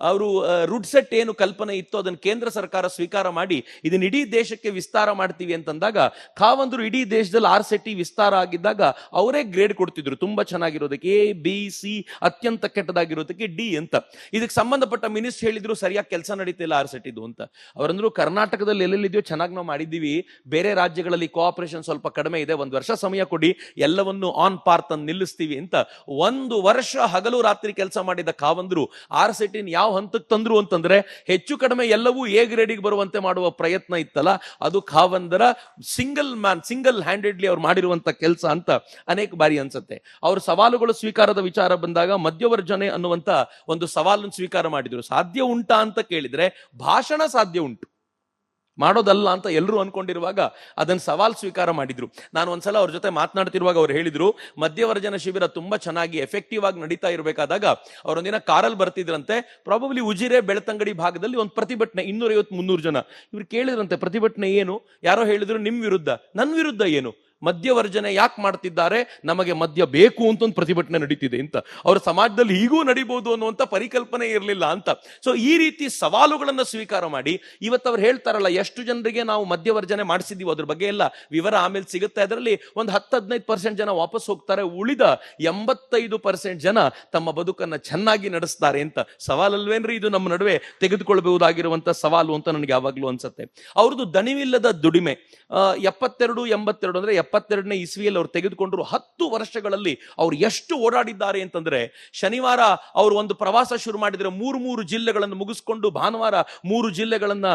ಅವರು ರುಡ್ಸೆಟ್ ಏನು ಕಲ್ಪನೆ ಇತ್ತು ಅದನ್ನು ಕೇಂದ್ರ ಸರ್ಕಾರ ಸ್ವೀಕಾರ ಮಾಡಿ ಇದನ್ನ ಇಡೀ ದೇಶಕ್ಕೆ ವಿಸ್ತಾರ ಮಾಡ್ತೀವಿ ಅಂತಂದಾಗ, ಕಾವಂದ್ರು ಇಡೀ ದೇಶದಲ್ಲಿ RCET ವಿಸ್ತಾರ ಆಗಿದ್ದಾಗ ಅವರೇ ಗ್ರೇಡ್ ಕೊಡ್ತಿದ್ರು. ತುಂಬಾ ಚೆನ್ನಾಗಿರೋದಕ್ಕೆ A, B, C, ಅತ್ಯಂತ ಕೆಟ್ಟದಾಗಿರೋದಕ್ಕೆ D ಅಂತ. ಇದಕ್ಕೆ ಸಂಬಂಧಪಟ್ಟ ಮಿನಿಸ್ಟರ್ ಹೇಳಿದ್ರು ಸರಿಯಾಗಿ ಕೆಲಸ ನಡೀತಿಲ್ಲ RCET ಅಂತ. ಅವರಂದ್ರು ಕರ್ನಾಟಕದಲ್ಲಿ ಎಲ್ಲೆಲ್ಲಿದೆಯೋ ಚೆನ್ನಾಗಿ ನಾವು ಮಾಡಿದ್ದೀವಿ, ಬೇರೆ ರಾಜ್ಯಗಳಲ್ಲಿ ಕೋಆಪರೇಷನ್ ಸ್ವಲ್ಪ ಕಡಿಮೆ ಇದೆ, 1 ವರ್ಷ ಸಮಯ ಕೊಡಿ, ಎಲ್ಲವನ್ನು ಆನ್ ಪಾರ್ ತಂದು ನಿಲ್ಲಿಸ್ತೀವಿ ಅಂತ 1 ವರ್ಷ ಹಗಲು ರಾತ್ರಿ ಕೆಲಸ ಮಾಡಿದ ಕಾವಂದ್ರು RCET ಯಾವ ಹಂತಕ್ಕೆ ತಂದ್ರು ಅಂತಂದ್ರೆ, ಹೆಚ್ಚು ಕಡಿಮೆ ಎಲ್ಲವೂ A ಗ್ರೇಡಿಗೆ ಬರುವಂತೆ ಮಾಡುವ ಪ್ರಯತ್ನ ಇತ್ತಲ್ಲ, ಅದು ಕಾವಂದರ ಸಿಂಗಲ್ ಹ್ಯಾಂಡೆಡ್ಲಿ ಅವ್ರು ಮಾಡಿರುವಂತ ಕೆಲಸ ಅಂತ ಅನೇಕ ಬಾರಿ ಅನ್ಸುತ್ತೆ. ಅವ್ರ ಸವಾಲುಗಳು ಸ್ವೀಕಾರದ ವಿಚಾರ ಬಂದಾಗ ಮಧ್ಯವರ್ಜನೆ ಅನ್ನುವಂತ ಒಂದು ಸವಾಲನ್ನು ಸ್ವೀಕಾರ ಮಾಡಿದ್ರು. ಸಾಧ್ಯ ಉಂಟಾ ಅಂತ ಕೇಳಿದ್ರೆ ಭಾಷಣ ಸಾಧ್ಯ ಉಂಟು, ಮಾಡೋದಲ್ಲ ಅಂತ ಎಲ್ಲರೂ ಅನ್ಕೊಂಡಿರುವಾಗ ಅದನ್ನ ಸವಾಲ್ ಸ್ವೀಕಾರ ಮಾಡಿದ್ರು. ನಾನು ಒಂದ್ಸಲ ಅವ್ರ ಜೊತೆ ಮಾತನಾಡ್ತಿರುವಾಗ ಅವ್ರು ಹೇಳಿದ್ರು, ಮಧ್ಯವರ್ಜನ ಶಿಬಿರ ತುಂಬಾ ಚೆನ್ನಾಗಿ ಎಫೆಕ್ಟಿವ್ ಆಗಿ ನಡೀತಾ ಇರಬೇಕಾದಾಗ ಅವರೊಂದಿನ ಕಾರಲ್ಲಿ ಬರ್ತಿದ್ರಂತೆ, ಪ್ರಾಬಬ್ಲಿ ಉಜಿರೆ ಬೆಳ್ತಂಗಡಿ ಭಾಗದಲ್ಲಿ ಒಂದು ಪ್ರತಿಭಟನೆ, 250-300 ಜನ. ಇವ್ರು ಕೇಳಿದ್ರಂತೆ ಪ್ರತಿಭಟನೆ ಏನು? ಯಾರೋ ಹೇಳಿದ್ರು ನಿಮ್ ವಿರುದ್ಧ. ನನ್ನ ವಿರುದ್ಧ ಏನು? ಮದ್ಯವರ್ಜನೆ ಯಾಕೆ ಮಾಡ್ತಿದ್ದಾರೆ, ನಮಗೆ ಮದ್ಯ ಬೇಕು ಅಂತ ಒಂದು ಪ್ರತಿಭಟನೆ ನಡೀತಿದೆ ಅಂತ. ಅವರ ಸಮಾಜದಲ್ಲಿ ಹೀಗೂ ನಡೀಬಹುದು ಅನ್ನುವಂಥ ಪರಿಕಲ್ಪನೆ ಇರಲಿಲ್ಲ ಅಂತ. ಸೊ ಈ ರೀತಿ ಸವಾಲುಗಳನ್ನು ಸ್ವೀಕಾರ ಮಾಡಿ ಇವತ್ತು ಅವ್ರು ಹೇಳ್ತಾರಲ್ಲ, ಎಷ್ಟು ಜನರಿಗೆ ನಾವು ಮದ್ಯವರ್ಜನೆ ಮಾಡಿಸಿದೀವಿ ಅದ್ರ ಬಗ್ಗೆ ಎಲ್ಲ ವಿವರ ಆಮೇಲೆ ಸಿಗುತ್ತೆ. ಅದರಲ್ಲಿ ಒಂದು 10-15% ಜನ ವಾಪಸ್ ಹೋಗ್ತಾರೆ, ಉಳಿದ 85% ಜನ ತಮ್ಮ ಬದುಕನ್ನ ಚೆನ್ನಾಗಿ ನಡೆಸ್ತಾರೆ ಅಂತ. ಸವಾಲಲ್ವೇನ್ರಿ ಇದು? ನಮ್ಮ ನಡುವೆ ತೆಗೆದುಕೊಳ್ಬಹುದಾಗಿರುವಂತ ಸವಾಲು ಅಂತ ನನಗೆ ಯಾವಾಗ್ಲೂ ಅನ್ಸುತ್ತೆ. ಅವ್ರದ್ದು ದಣಿವಿಲ್ಲದ ದುಡಿಮೆ 72-82 ಅಂದ್ರೆ 72ನೇ ಇಸ್ವಿಯಲ್ಲಿ ಅವ್ರು ತೆಗೆದುಕೊಂಡ್ರು. 10 ವರ್ಷಗಳಲ್ಲಿ ಅವ್ರು ಎಷ್ಟು ಓಡಾಡಿದ್ದಾರೆ ಅಂತಂದ್ರೆ, ಶನಿವಾರ ಅವರು ಒಂದು ಪ್ರವಾಸ ಶುರು ಮಾಡಿದ್ರೆ 3 ಜಿಲ್ಲೆಗಳನ್ನು ಮುಗಿಸ್ಕೊಂಡು, ಭಾನುವಾರ 3 ಜಿಲ್ಲೆಗಳನ್ನ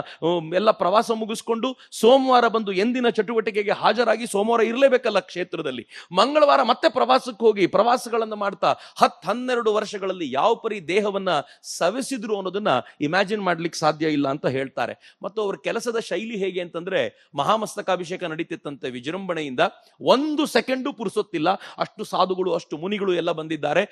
ಎಲ್ಲ ಪ್ರವಾಸ ಮುಗಿಸ್ಕೊಂಡು, ಸೋಮವಾರ ಬಂದು ಎಂದಿನ ಚಟುವಟಿಕೆಗೆ ಹಾಜರಾಗಿ, ಸೋಮವಾರ ಇರಲೇಬೇಕಲ್ಲ ಕ್ಷೇತ್ರದಲ್ಲಿ, ಮಂಗಳವಾರ ಮತ್ತೆ ಪ್ರವಾಸಕ್ಕೆ ಹೋಗಿ ಪ್ರವಾಸಗಳನ್ನು ಮಾಡ್ತಾ 10-12 ವರ್ಷಗಳಲ್ಲಿ ಯಾವ ಪರಿ ದೇಹವನ್ನ ಸವೆಸಿದ್ರು ಅನ್ನೋದನ್ನ ಇಮ್ಯಾಜಿನ್ ಮಾಡ್ಲಿಕ್ಕೆ ಸಾಧ್ಯ ಇಲ್ಲ ಅಂತ ಹೇಳ್ತಾರೆ. ಮತ್ತು ಅವ್ರ ಕೆಲಸದ ಶೈಲಿ ಹೇಗೆ ಅಂತಂದ್ರೆ, ಮಹಾಮಸ್ತಕಾಭಿಷೇಕ ನಡೀತಿತ್ತಂತೆ ವಿಜೃಂಭಣೆಯಿಂದ, 1 ಸೆಕೆಂಡು ಪುರುಸೊತ್ತಿಲ್ಲ, ಅಷ್ಟು ಸಾಧುಗಳು ಅಷ್ಟು ಮುನಿಗಳು ಎಲ್ಲ ಬಂದಿದ್ದಾರೆ.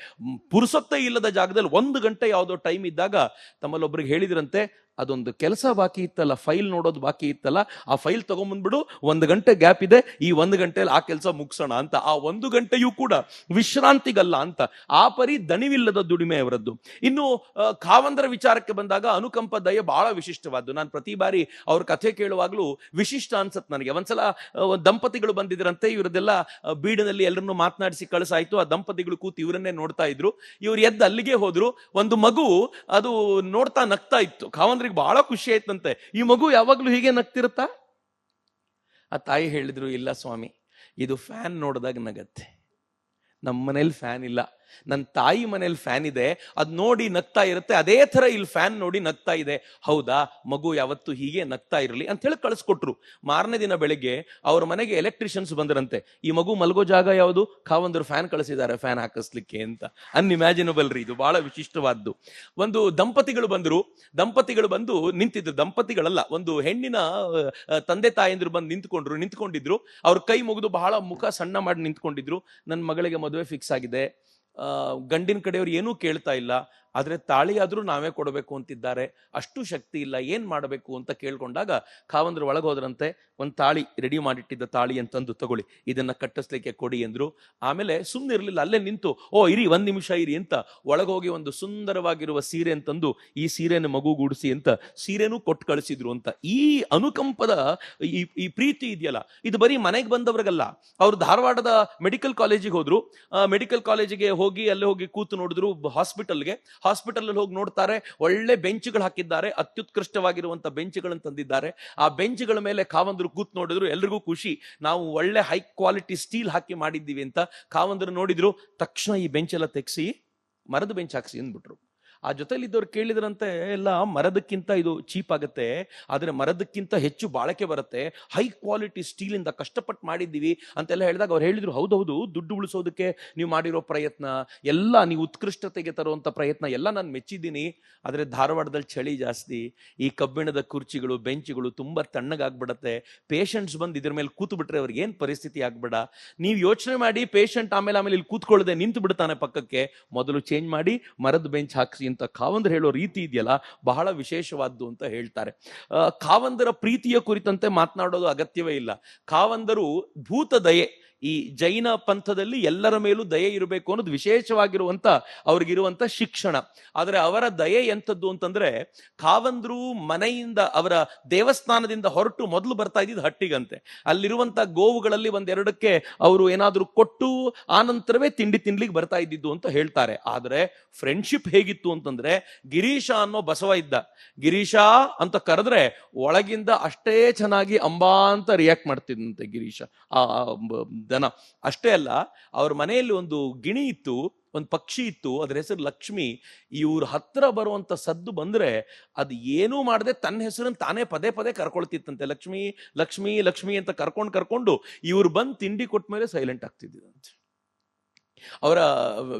ಪುರುಸೊತ್ತೇ ಇಲ್ಲದ ಜಾಗದಲ್ಲಿ 1 ಗಂಟೆ ಯಾವುದೋ ಟೈಮ್ ಇದ್ದಾಗ ತಮ್ಮಲ್ಲೊಬ್ರಿಗೆ ಹೇಳಿದ್ರಂತೆ, ಅದೊಂದು ಕೆಲಸ ಬಾಕಿ ಇತ್ತಲ್ಲ, ಫೈಲ್ ನೋಡೋದು ಬಾಕಿ ಇತ್ತಲ್ಲ, ಆ ಫೈಲ್ ತಗೊಂಡ್ಬಂದ್ಬಿಡು, 1 ಗಂಟೆ ಗ್ಯಾಪ್ ಇದೆ, ಈ 1 ಗಂಟೆಯಲ್ಲಿ ಆ ಕೆಲಸ ಮುಗಿಸೋಣ ಅಂತ. ಆ 1 ಗಂಟೆಯೂ ಕೂಡ ವಿಶ್ರಾಂತಿಗಲ್ಲ ಅಂತ. ಆ ಪರಿ ದಣಿವಿಲ್ಲದ ದುಡಿಮೆ ಅವರದ್ದು. ಇನ್ನು ಕಾವಂದರ ವಿಚಾರಕ್ಕೆ ಬಂದಾಗ ಅನುಕಂಪ ದಯೆ ಬಹಳ ವಿಶಿಷ್ಟವಾದ್ದು. ನಾನು ಪ್ರತಿ ಬಾರಿ ಅವ್ರ ಕಥೆ ಕೇಳುವಾಗ್ಲೂ ವಿಶಿಷ್ಟ ಅನ್ಸತ್ ನನಗೆ. ಒಂದ್ಸಲ ದಂಪತಿಗಳು ಬಂದಿದ್ರಂತೆ, ಇವರದೆಲ್ಲ ಬೀಡಿನಲ್ಲಿ ಎಲ್ಲರನ್ನು ಮಾತನಾಡಿಸಿ ಕಳಿಸಾಯ್ತು. ಆ ದಂಪತಿಗಳು ಕೂತು ಇವರನ್ನೇ ನೋಡ್ತಾ ಇದ್ರು. ಇವ್ರು ಎದ್ದು ಅಲ್ಲಿಗೆ ಹೋದ್ರು. ಒಂದು ಮಗು ಅದು ನೋಡ್ತಾ ನಗ್ತಾ ಇತ್ತು. ಕಾವಂದ್ರ ಬಹಳ ಖುಷಿ ಆಯ್ತಂತೆ, ಈ ಮಗು ಯಾವಾಗ್ಲೂ ಹೀಗೆ ನಗ್ತಿರುತ್ತಾ? ಆ ತಾಯಿ ಹೇಳಿದ್ರು, ಇಲ್ಲ ಸ್ವಾಮಿ, ಇದು ಫ್ಯಾನ್ ನೋಡಿದಾಗ ನಗತ್ತೆ. ನಮ್ಮ ಮನೇಲಿ ಫ್ಯಾನ್ ಇಲ್ಲ, ನನ್ನ ತಾಯಿ ಮನೇಲಿ ಫ್ಯಾನ್ ಇದೆ, ಅದ್ ನೋಡಿ ನಗ್ತಾ ಇರುತ್ತೆ, ಅದೇ ತರ ಇಲ್ಲಿ ಫ್ಯಾನ್ ನೋಡಿ ನಗ್ತಾ ಇದೆ. ಹೌದಾ, ಮಗು ಯಾವತ್ತು ಹೀಗೆ ನಗ್ತಾ ಇರಲಿ ಅಂತ ಹೇಳಿ ಕಳಿಸ್ಕೊಟ್ರು. ಮಾರನೇ ದಿನ ಬೆಳಿಗ್ಗೆ ಅವ್ರ ಮನೆಗೆ ಎಲೆಕ್ಟ್ರಿಷಿಯನ್ಸ್ ಬಂದ್ರಂತೆ. ಈ ಮಗು ಮಲಗೋ ಜಾಗ ಯಾವುದು? ಕಾವಂದ್ರು ಫ್ಯಾನ್ ಕಳಿಸಿದ್ದಾರೆ ಫ್ಯಾನ್ ಹಾಕಿಸ್ಲಿಕ್ಕೆ ಅಂತ. ಅನ್ಇಮ್ಯಾಜಿನಬಲ್ ರೀ, ಇದು ಬಹಳ ವಿಶಿಷ್ಟವಾದ್ದು. ಒಂದು ದಂಪತಿಗಳು ಬಂದು ನಿಂತಿದ್ರು. ದಂಪತಿಗಳಲ್ಲ, ಒಂದು ಹೆಣ್ಣಿನ ತಂದೆ ತಾಯಂದ್ರು ಬಂದು ನಿಂತ್ಕೊಂಡಿದ್ರು. ಅವ್ರ ಕೈ ಮುಗಿದು ಬಹಳ ಮುಖ ಸಣ್ಣ ಮಾಡಿ ನಿಂತ್ಕೊಂಡಿದ್ರು. ನನ್ನ ಮಗಳಿಗೆ ಮದುವೆ ಫಿಕ್ಸ್ ಆಗಿದೆ, ಗಂಡಿನ ಕಡೆಯವ್ರು ಏನೂ ಕೇಳ್ತಾ ಇಲ್ಲ, ಆದ್ರೆ ತಾಳಿ ಆದ್ರೂ ನಾವೇ ಕೊಡಬೇಕು ಅಂತಿದ್ದಾರೆ, ಅಷ್ಟು ಶಕ್ತಿ ಇಲ್ಲ, ಏನ್ ಮಾಡಬೇಕು ಅಂತ ಕೇಳ್ಕೊಂಡಾಗ ಕಾವಂದ್ರು ಒಳಗೋದ್ರಂತೆ. ಒಂದು ತಾಳಿ ರೆಡಿ ಮಾಡಿಟ್ಟಿದ್ದ ತಾಳಿ ಅಂತಂದು, ತಗೊಳ್ಳಿ, ಇದನ್ನ ಕಟ್ಟಿಸ್ಲಿಕ್ಕೆ ಕೊಡಿ ಎಂದ್ರು. ಆಮೇಲೆ ಸುಮ್ಮನಿರ್ಲಿಲ್ಲ, ಅಲ್ಲೇ ನಿಂತು, ಓ ಇರಿ 1 ನಿಮಿಷ ಇರಿ ಅಂತ ಒಳಗೋಗಿ ಒಂದು ಸುಂದರವಾಗಿರುವ ಸೀರೆ ಅಂತಂದು, ಈ ಸೀರೆನ ಮಗುಗೂಡಿಸಿ ಅಂತ ಸೀರೆನೂ ಕೊಟ್ಟು ಕಳಿಸಿದ್ರು ಅಂತ. ಈ ಅನುಕಂಪದ ಈ ಪ್ರೀತಿ ಇದೆಯಲ್ಲ, ಇದು ಬರೀ ಮನೆಗೆ ಬಂದವ್ರಿಗಲ್ಲ. ಅವ್ರು ಧಾರವಾಡದ ಮೆಡಿಕಲ್ ಕಾಲೇಜಿಗೆ ಹೋದ್ರು. ಮೆಡಿಕಲ್ ಕಾಲೇಜಿಗೆ ಹೋಗಿ ಅಲ್ಲೇ ಹೋಗಿ ಕೂತು ನೋಡಿದ್ರು. ಹಾಸ್ಪಿಟಲ್ ಹೋಗಿ ನೋಡ್ತಾರೆ, ಒಳ್ಳೆ ಬೆಂಚ್ಗಳು ಹಾಕಿದ್ದಾರೆ, ಅತ್ಯುತ್ಕೃಷ್ಟವಾಗಿರುವಂತ ಬೆಂಚ್ಗಳನ್ನು ತಂದಿದ್ದಾರೆ. ಆ ಬೆಂಚ್ಗಳ ಮೇಲೆ ಕಾವಂದ್ರು ಕೂತ್ ನೋಡಿದ್ರು. ಎಲ್ರಿಗೂ ಖುಷಿ, ನಾವು ಒಳ್ಳೆ ಹೈ ಕ್ವಾಲಿಟಿ ಸ್ಟೀಲ್ ಹಾಕಿ ಮಾಡಿದ್ದೀವಿ ಅಂತ. ಕಾವಂದ್ರು ನೋಡಿದ್ರು ತಕ್ಷಣ, ಈ ಬೆಂಚ್ ಎಲ್ಲ ತೆಗ್ಸಿ ಮರದ ಬೆಂಚ್ ಹಾಕ್ಸಿ ಅಂದ್ಬಿಟ್ರು. ಆ ಜೊತೆಲಿದ್ದವ್ರು ಕೇಳಿದ್ರಂತೆ, ಎಲ್ಲ ಮರದಕ್ಕಿಂತ ಇದು ಚೀಪ್ ಆಗುತ್ತೆ, ಆದರೆ ಮರದಕ್ಕಿಂತ ಹೆಚ್ಚು ಬಾಳಕೆ ಬರುತ್ತೆ, ಹೈ ಕ್ವಾಲಿಟಿ ಸ್ಟೀಲಿಂದ ಕಷ್ಟಪಟ್ಟು ಮಾಡಿದ್ದೀವಿ ಅಂತೆಲ್ಲ ಹೇಳಿದಾಗ ಅವ್ರು ಹೇಳಿದ್ರು, ಹೌದೌದು, ದುಡ್ಡು ಉಳಿಸೋದಕ್ಕೆ ನೀವು ಮಾಡಿರೋ ಪ್ರಯತ್ನ ಎಲ್ಲ, ನೀವು ಉತ್ಕೃಷ್ಟತೆಗೆ ತರುವಂಥ ಪ್ರಯತ್ನ ಎಲ್ಲ ನಾನು ಮೆಚ್ಚಿದ್ದೀನಿ. ಆದರೆ ಧಾರವಾಡದಲ್ಲಿ ಚಳಿ ಜಾಸ್ತಿ, ಈ ಕಬ್ಬಿಣದ ಕುರ್ಚಿಗಳು ಬೆಂಚುಗಳು ತುಂಬ ತಣ್ಣಗಾಗ್ಬಿಡತ್ತೆ, ಪೇಷಂಟ್ಸ್ ಬಂದು ಇದ್ರ ಮೇಲೆ ಕೂತು ಬಿಟ್ರೆ ಅವ್ರಿಗೆ ಏನು ಪರಿಸ್ಥಿತಿ ಆಗ್ಬೇಡ, ನೀವು ಯೋಚನೆ ಮಾಡಿ, ಪೇಷಂಟ್ ಆಮೇಲೆ ಇಲ್ಲಿ ಕೂತ್ಕೊಳ್ಳದೆ ನಿಂತು ಬಿಡ್ತಾನೆ ಪಕ್ಕಕ್ಕೆ, ಮೊದಲು ಚೇಂಜ್ ಮಾಡಿ ಮರದ ಬೆಂಚ್ ಹಾಕ್ಸಿ ಅಂತ ಕಾವಂದರು ಹೇಳೋ ರೀತಿ ಇದೆಯಲ್ಲ, ಬಹಳ ವಿಶೇಷವಾದ್ದು ಅಂತ ಹೇಳ್ತಾರೆ. ಕಾವಂದರ ಪ್ರೀತಿಯ ಕುರಿತಂತೆ ಮಾತನಾಡೋದು ಅಗತ್ಯವೇ ಇಲ್ಲ. ಕಾವಂದರು ಭೂತ ದಯೆ, ಈ ಜೈನ ಪಂಥದಲ್ಲಿ ಎಲ್ಲರ ಮೇಲೂ ದಯೆ ಇರಬೇಕು ಅನ್ನೋದು ವಿಶೇಷವಾಗಿರುವಂತ ಅವ್ರಿಗಿರುವಂತ ಶಿಕ್ಷಣ. ಆದರೆ ಅವರ ದಯೆ ಎಂಥದ್ದು ಅಂತಂದ್ರೆ, ಕಾವಂದ್ರು ಮನೆಯಿಂದ, ಅವರ ದೇವಸ್ಥಾನದಿಂದ ಹೊರಟು ಮೊದಲು ಬರ್ತಾ ಇದ್ದಿದ್ದು ಹಟ್ಟಿಗಂತೆ. ಅಲ್ಲಿರುವಂತ ಗೋವುಗಳಲ್ಲಿ ಒಂದೆರಡಕ್ಕೆ ಅವರು ಏನಾದರೂ ಕೊಟ್ಟು ಆನಂತರವೇ ತಿಂಡಿ ತಿನ್ಲಿಕ್ಕೆ ಬರ್ತಾ ಇದ್ದಿದ್ದು ಅಂತ ಹೇಳ್ತಾರೆ. ಆದರೆ ಫ್ರೆಂಡ್ಶಿಪ್ ಹೇಗಿತ್ತು ಅಂತಂದ್ರೆ, ಗಿರೀಶ ಅನ್ನೋ ಬಸವ ಇದ್ದ, ಗಿರೀಶ ಅಂತ ಕರೆದ್ರೆ ಒಳಗಿಂದ ಅಷ್ಟೇ ಚೆನ್ನಾಗಿ ಅಂಬಾ ಅಂತ ರಿಯಾಕ್ಟ್ ಮಾಡ್ತಿದ್ದಂತೆ ಗಿರೀಶ, ಆ ದನ. ಅಷ್ಟೇ ಅಲ್ಲ, ಅವ್ರ ಮನೆಯಲ್ಲಿ ಒಂದು ಗಿಣಿ ಇತ್ತು, ಒಂದು ಪಕ್ಷಿ ಇತ್ತು, ಅದ್ರ ಹೆಸರು ಲಕ್ಷ್ಮಿ. ಇವ್ರ ಹತ್ರ ಬರುವಂತ ಸದ್ದು ಬಂದ್ರೆ ಅದು ಏನೂ ಮಾಡದೆ ತನ್ನ ಹೆಸರನ್ನು ತಾನೇ ಪದೇ ಪದೇ ಕರ್ಕೊಳ್ತಿತ್ತಂತೆ. ಲಕ್ಷ್ಮಿ ಲಕ್ಷ್ಮಿ ಲಕ್ಷ್ಮಿ ಅಂತ ಕರ್ಕೊಂಡು ಇವ್ರು ಬಂದು ತಿಂಡಿ ಕೊಟ್ಟ ಮೇಲೆ ಸೈಲೆಂಟ್ ಆಗ್ತಿದ್ದಂತೆ. ಅವರ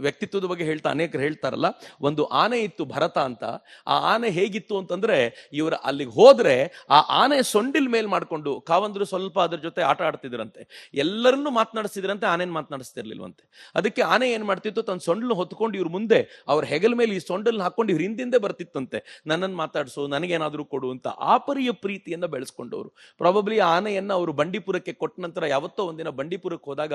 ವ್ಯಕ್ತಿತ್ವದ ಬಗ್ಗೆ ಅನೇಕರು ಹೇಳ್ತಾರಲ್ಲ, ಒಂದು ಆನೆ ಇತ್ತು ಭರತ ಅಂತ. ಆ ಆನೆ ಹೇಗಿತ್ತು ಅಂತಂದ್ರೆ, ಇವರು ಅಲ್ಲಿಗೆ ಹೋದ್ರೆ ಆ ಆನೆ ಸೊಂಡಿಲ್ ಮೇಲ್ ಮಾಡ್ಕೊಂಡು ಕಾವಂದ್ರು ಸ್ವಲ್ಪ ಅದ್ರ ಜೊತೆ ಆಟ ಆಡ್ತಿದ್ರಂತೆ, ಎಲ್ಲರನ್ನೂ ಮಾತನಾಡಿಸ್ತಿದ್ರಂತೆ, ಆನೆನ್ ಮಾತನಾಡಿಸ್ತಿರ್ಲಿಲ್ವಂತೆ. ಅದಕ್ಕೆ ಆನೆ ಏನ್ ಮಾಡ್ತಿತ್ತು, ತನ್ನ ಸೊಂಡಲ್ ಹೊತ್ಕೊಂಡು ಇವ್ರ ಮುಂದೆ ಅವ್ರ ಹೆಗಲ ಮೇಲೆ ಈ ಸೊಂಡಲ್ ಹಾಕೊಂಡು ಇವ್ರ ಹಿಂದಿಂದೆ ಬರ್ತಿತ್ತಂತೆ, ನನ್ನನ್ನು ಮಾತಾಡ್ಸು, ನನಗೇನಾದ್ರೂ ಕೊಡು ಅಂತ. ಆ ಪರಿಯ ಪ್ರೀತಿಯನ್ನ ಬೆಳೆಸ್ಕೊಂಡವರು. ಪ್ರಾಬಬ್ಲಿ ಆನೆಯನ್ನ ಅವರು ಬಂಡೀಪುರಕ್ಕೆ ಕೊಟ್ಟ ನಂತರ ಯಾವತ್ತೋ ಒಂದಿನ ಬಂಡೀಪುರಕ್ಕೆ ಹೋದಾಗ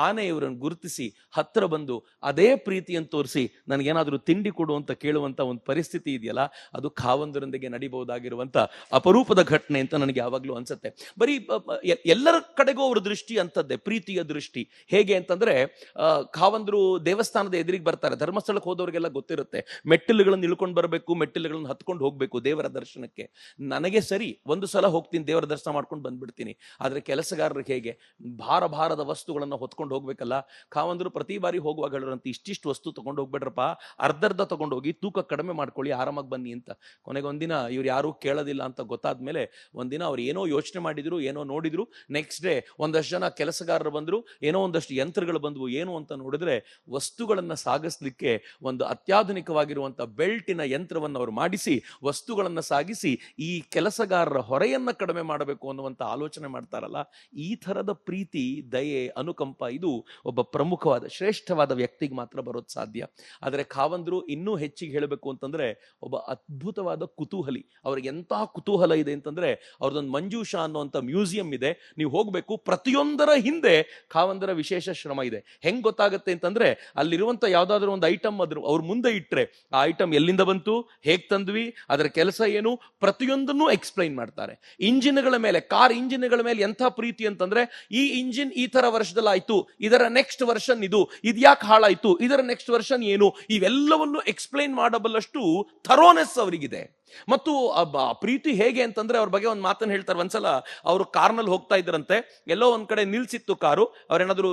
ಆನೆ ಇವರನ್ನು ಗುರುತಿಸಿ ಹತ್ರ ಬಂದು ಅದೇ ಪ್ರೀತಿಯನ್ನು ತೋರಿಸಿ ನನಗೇನಾದ್ರೂ ತಿಂಡಿ ಕೊಡು ಅಂತ ಕೇಳುವಂತ ಒಂದು ಪರಿಸ್ಥಿತಿ ಇದೆಯಲ್ಲ, ಅದು ಕಾವಂದರೊಂದಿಗೆ ನಡಿಬಹುದಾಗಿರುವಂತ ಅಪರೂಪದ ಘಟನೆ ಅಂತ ನನಗೆ ಯಾವಾಗ್ಲೂ ಅನ್ಸುತ್ತೆ. ಬರೀ ಎಲ್ಲರ ಕಡೆಗೂ ಅವ್ರ ದೃಷ್ಟಿ ಅಂತದ್ದೇ, ಪ್ರೀತಿಯ ದೃಷ್ಟಿ. ಹೇಗೆ ಅಂತಂದ್ರೆ, ಕಾವಂದರು ದೇವಸ್ಥಾನದ ಎದುರಿಗೆ ಬರ್ತಾರೆ. ಧರ್ಮಸ್ಥಳಕ್ಕೆ ಹೋದವರಿಗೆಲ್ಲ ಗೊತ್ತಿರುತ್ತೆ, ಮೆಟ್ಟಿಲುಗಳನ್ನು ಇಳ್ಕೊಂಡು ಬರಬೇಕು, ಮೆಟ್ಟಿಲುಗಳನ್ನು ಹತ್ಕೊಂಡು ಹೋಗ್ಬೇಕು ದೇವರ ದರ್ಶನಕ್ಕೆ. ನನಗೆ ಸರಿ, ಒಂದು ಸಲ ಹೋಗ್ತೀನಿ, ದೇವರ ದರ್ಶನ ಮಾಡ್ಕೊಂಡು ಬಂದ್ಬಿಡ್ತೀನಿ. ಆದ್ರೆ ಕೆಲಸಗಾರರಿಗೆ ಹೇಗೆ, ಭಾರದ ವಸ್ತುಗಳನ್ನು ಹೊತ್ಕೊಂಡು ಹೋಗ್ಬೇಕಲ್ಲ. ಕಾವಂದರು ಪ್ರತಿ ಬಾರಿ ಹೋಗುವಾಗ ಹೇಳೋರಂತ, ಇಷ್ಟಿಷ್ಟು ವಸ್ತು ತಗೊಂಡು ಹೋಗ್ಬೇಡ್ರಪ್ಪ, ಅರ್ಧರ್ಧ ತಗೊಂಡೋಗಿ ತೂಕ ಕಡಿಮೆ ಮಾಡ್ಕೊಳ್ಳಿ, ಆರಾಮಾಗಿ ಬನ್ನಿ ಅಂತ. ಕೊನೆಗೆ ಒಂದಿನ ಇವ್ರು ಯಾರು ಕೇಳೋದಿಲ್ಲ ಅಂತ ಗೊತ್ತಾದ್ಮೇಲೆ ಒಂದಿನ ಅವ್ರು ಏನೋ ಯೋಚನೆ ಮಾಡಿದ್ರು, ಏನೋ ನೋಡಿದ್ರು. ನೆಕ್ಸ್ಟ್ ಡೇ ಒಂದಷ್ಟು ಜನ ಕೆಲಸಗಾರರು ಬಂದ್ರು, ಏನೋ ಒಂದಷ್ಟು ಯಂತ್ರಗಳು ಬಂದ್ವು. ಏನು ಅಂತ ನೋಡಿದ್ರೆ, ವಸ್ತುಗಳನ್ನ ಸಾಗಿಸ್ಲಿಕ್ಕೆ ಒಂದು ಅತ್ಯಾಧುನಿಕವಾಗಿರುವಂತ ಬೆಲ್ಟಿನ ಯಂತ್ರವನ್ನು ಅವರು ಮಾಡಿಸಿ ವಸ್ತುಗಳನ್ನ ಸಾಗಿಸಿ ಈ ಕೆಲಸಗಾರರ ಹೊರೆಯನ್ನ ಕಡಿಮೆ ಮಾಡಬೇಕು ಅನ್ನುವಂತ ಆಲೋಚನೆ ಮಾಡ್ತಾರಲ್ಲ. ಈ ಥರದ ಪ್ರೀತಿ, ದಯೆ, ಅನುಕಂಪ ಇದು ಒಬ್ಬ ಪ್ರಮುಖವಾದ ಶ್ರೇಷ್ಠವಾದ ವ್ಯಕ್ತಿಗೆ ಮಾತ್ರ ಬರೋದು ಸಾಧ್ಯ. ಆದರೆ ಕಾವಂದ್ರು ಇನ್ನೂ ಹೆಚ್ಚಿಗೆ ಹೇಳಬೇಕು ಅಂತಂದ್ರೆ, ಒಬ್ಬ ಅದ್ಭುತವಾದ ಕುತೂಹಲಿ. ಅವ್ರಿಗೆ ಎಂತಹ ಕುತೂಹಲ ಇದೆ ಅಂತಂದ್ರೆ, ಅವ್ರದೊಂದು ಮಂಜೂಷಾ ಅನ್ನುವಂಥ ಮ್ಯೂಸಿಯಂ ಇದೆ, ನೀವು ಹೋಗ್ಬೇಕು. ಪ್ರತಿಯೊಂದರ ಹಿಂದೆ ಕಾವಂದರ ವಿಶೇಷ ಶ್ರಮ ಇದೆ. ಹೆಂಗ್ ಗೊತ್ತಾಗುತ್ತೆ ಅಂತಂದ್ರೆ, ಅಲ್ಲಿರುವಂತ ಯಾವ್ದಾದ್ರು ಒಂದು ಐಟಮ್ ಅವ್ರ ಮುಂದೆ ಇಟ್ರೆ ಆ ಐಟಮ್ ಎಲ್ಲಿಂದ ಬಂತು, ಹೇಗ್ ತಂದ್ವಿ, ಅದರ ಕೆಲಸ ಏನು, ಪ್ರತಿಯೊಂದನ್ನು ಎಕ್ಸ್ಪ್ಲೈನ್ ಮಾಡ್ತಾರೆ. ಇಂಜಿನ್ಗಳ ಮೇಲೆ, ಕಾರ್ ಇಂಜಿನ್ಗಳ ಮೇಲೆ ಎಂಥ ಪ್ರೀತಿ ಅಂತಂದ್ರೆ, ಈ ಇಂಜಿನ್ ಈ ತರ ವರ್ಷದಲ್ಲಿ ಆಯ್ತು, ಇದರ ನೆಕ್ಸ್ಟ್ ವರ್ಷನ್ ಇದು ಇದ್ಯಾಕೆ ಹಾಳಾಯ್ತು, ಇದರ ನೆಕ್ಸ್ಟ್ ವರ್ಷನ್ ಏನು, ಇವೆಲ್ಲವನ್ನು ಎಕ್ಸ್ಪ್ಲೈನ್ ಮಾಡಬಲ್ಲಷ್ಟು ಥರೋನೆಸ್ ಅವರಿಗಿದೆ. ಮತ್ತು ಪ್ರೀತಿ ಹೇಗೆ ಅಂತಂದ್ರೆ, ಅವ್ರ ಬಗ್ಗೆ ಒಂದು ಮಾತನ್ನು ಹೇಳ್ತಾರೆ. ಒಂದ್ಸಲ ಅವರು ಕಾರ್ನಲ್ಲಿ ಹೋಗ್ತಾ ಇದ್ರಂತೆ, ಎಲ್ಲೋ ಒಂದ್ ಕಡೆ ನಿಲ್ಸಿತ್ತು ಕಾರು. ಅವ್ರೇನಾದ್ರು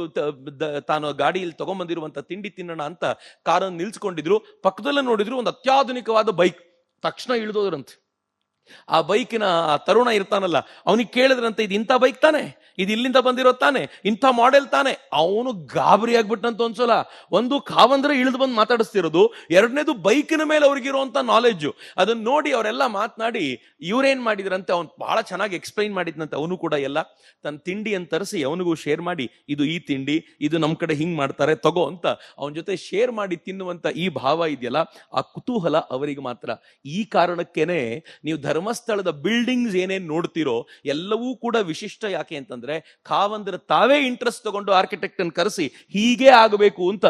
ತಾನು ಗಾಡಿಯಲ್ಲಿ ತಗೊಂಡ್ಬಂದಿರುವಂತ ತಿಂಡಿ ತಿನ್ನೋಣ ಅಂತ ಕಾರನ್ನು ನಿಲ್ಸ್ಕೊಂಡಿದ್ರು. ಪಕ್ಕದಲ್ಲೇ ನೋಡಿದ್ರು ಒಂದು ಅತ್ಯಾಧುನಿಕವಾದ ಬೈಕ್. ತಕ್ಷಣ ಇಳಿದೋದ್ರಂತೆ. ಆ ಬೈಕಿನ ತರುಣ ಇರ್ತಾನಲ್ಲ, ಅವನಿಗೆ ಕೇಳಿದ್ರಂತೆ, ಇದು ಇಂಥ ಬೈಕ್ ತಾನೆ, ಇದು ಇಲ್ಲಿಂದ ಬಂದಿರೋ ತಾನೆ, ಇಂಥ ಮಾಡೆಲ್ ತಾನೆ. ಅವನು ಗಾಬರಿ ಆಗ್ಬಿಟ್ಟಂತ ಒಂದ್ಸಲ. ಒಂದು ಕಾವಂದ್ರೆ ಇಳಿದು ಬಂದು ಮಾತಾಡಿಸ್ತಿರೋದು, ಎರಡನೇದು ಬೈಕಿನ ಮೇಲೆ ಅವ್ರಿಗಿರುವಂತ ನಾಲೆಡ್ಜು. ಅದನ್ನ ನೋಡಿ ಅವರೆಲ್ಲ ಮಾತನಾಡಿ ಇವ್ರೇನ್ ಮಾಡಿದ್ರಂತೆ, ಅವ್ನು ಬಹಳ ಚೆನ್ನಾಗಿ ಎಕ್ಸ್ಪ್ಲೈನ್ ಮಾಡಿದ್ನಂತೆ. ಅವನು ಕೂಡ ಎಲ್ಲ ತನ್ನ ತಿಂಡಿಯನ್ನು ತರಿಸಿ ಅವನಿಗೂ ಶೇರ್ ಮಾಡಿ, ಇದು ಈ ತಿಂಡಿ, ಇದು ನಮ್ಮ ಕಡೆ ಹಿಂಗ್ ಮಾಡ್ತಾರೆ ತಗೋ ಅಂತ ಅವನ ಜೊತೆ ಶೇರ್ ಮಾಡಿ ತಿನ್ನುವಂತ ಈ ಭಾವ ಇದೆಯಲ್ಲ, ಆ ಕುತೂಹಲ ಅವರಿಗೆ ಮಾತ್ರ. ಈ ಕಾರಣಕ್ಕೇನೆ ನೀವು ಧರ್ಮಸ್ಥಳದ ಬಿಲ್ಡಿಂಗ್ಸ್ ಏನೇನ್ ನೋಡ್ತಿರೋ ಎಲ್ಲವೂ ಕೂಡ ವಿಶಿಷ್ಟ. ಯಾಕೆ ಅಂತಂದ್ರೆ, ಕಾವಂದ್ರ ತಾವೇ ಇಂಟ್ರೆಸ್ಟ್ ತಗೊಂಡು ಆರ್ಕಿಟೆಕ್ಟ್ ಅನ್ನು ಕರೆಸಿ ಹೀಗೆ ಆಗಬೇಕು ಅಂತ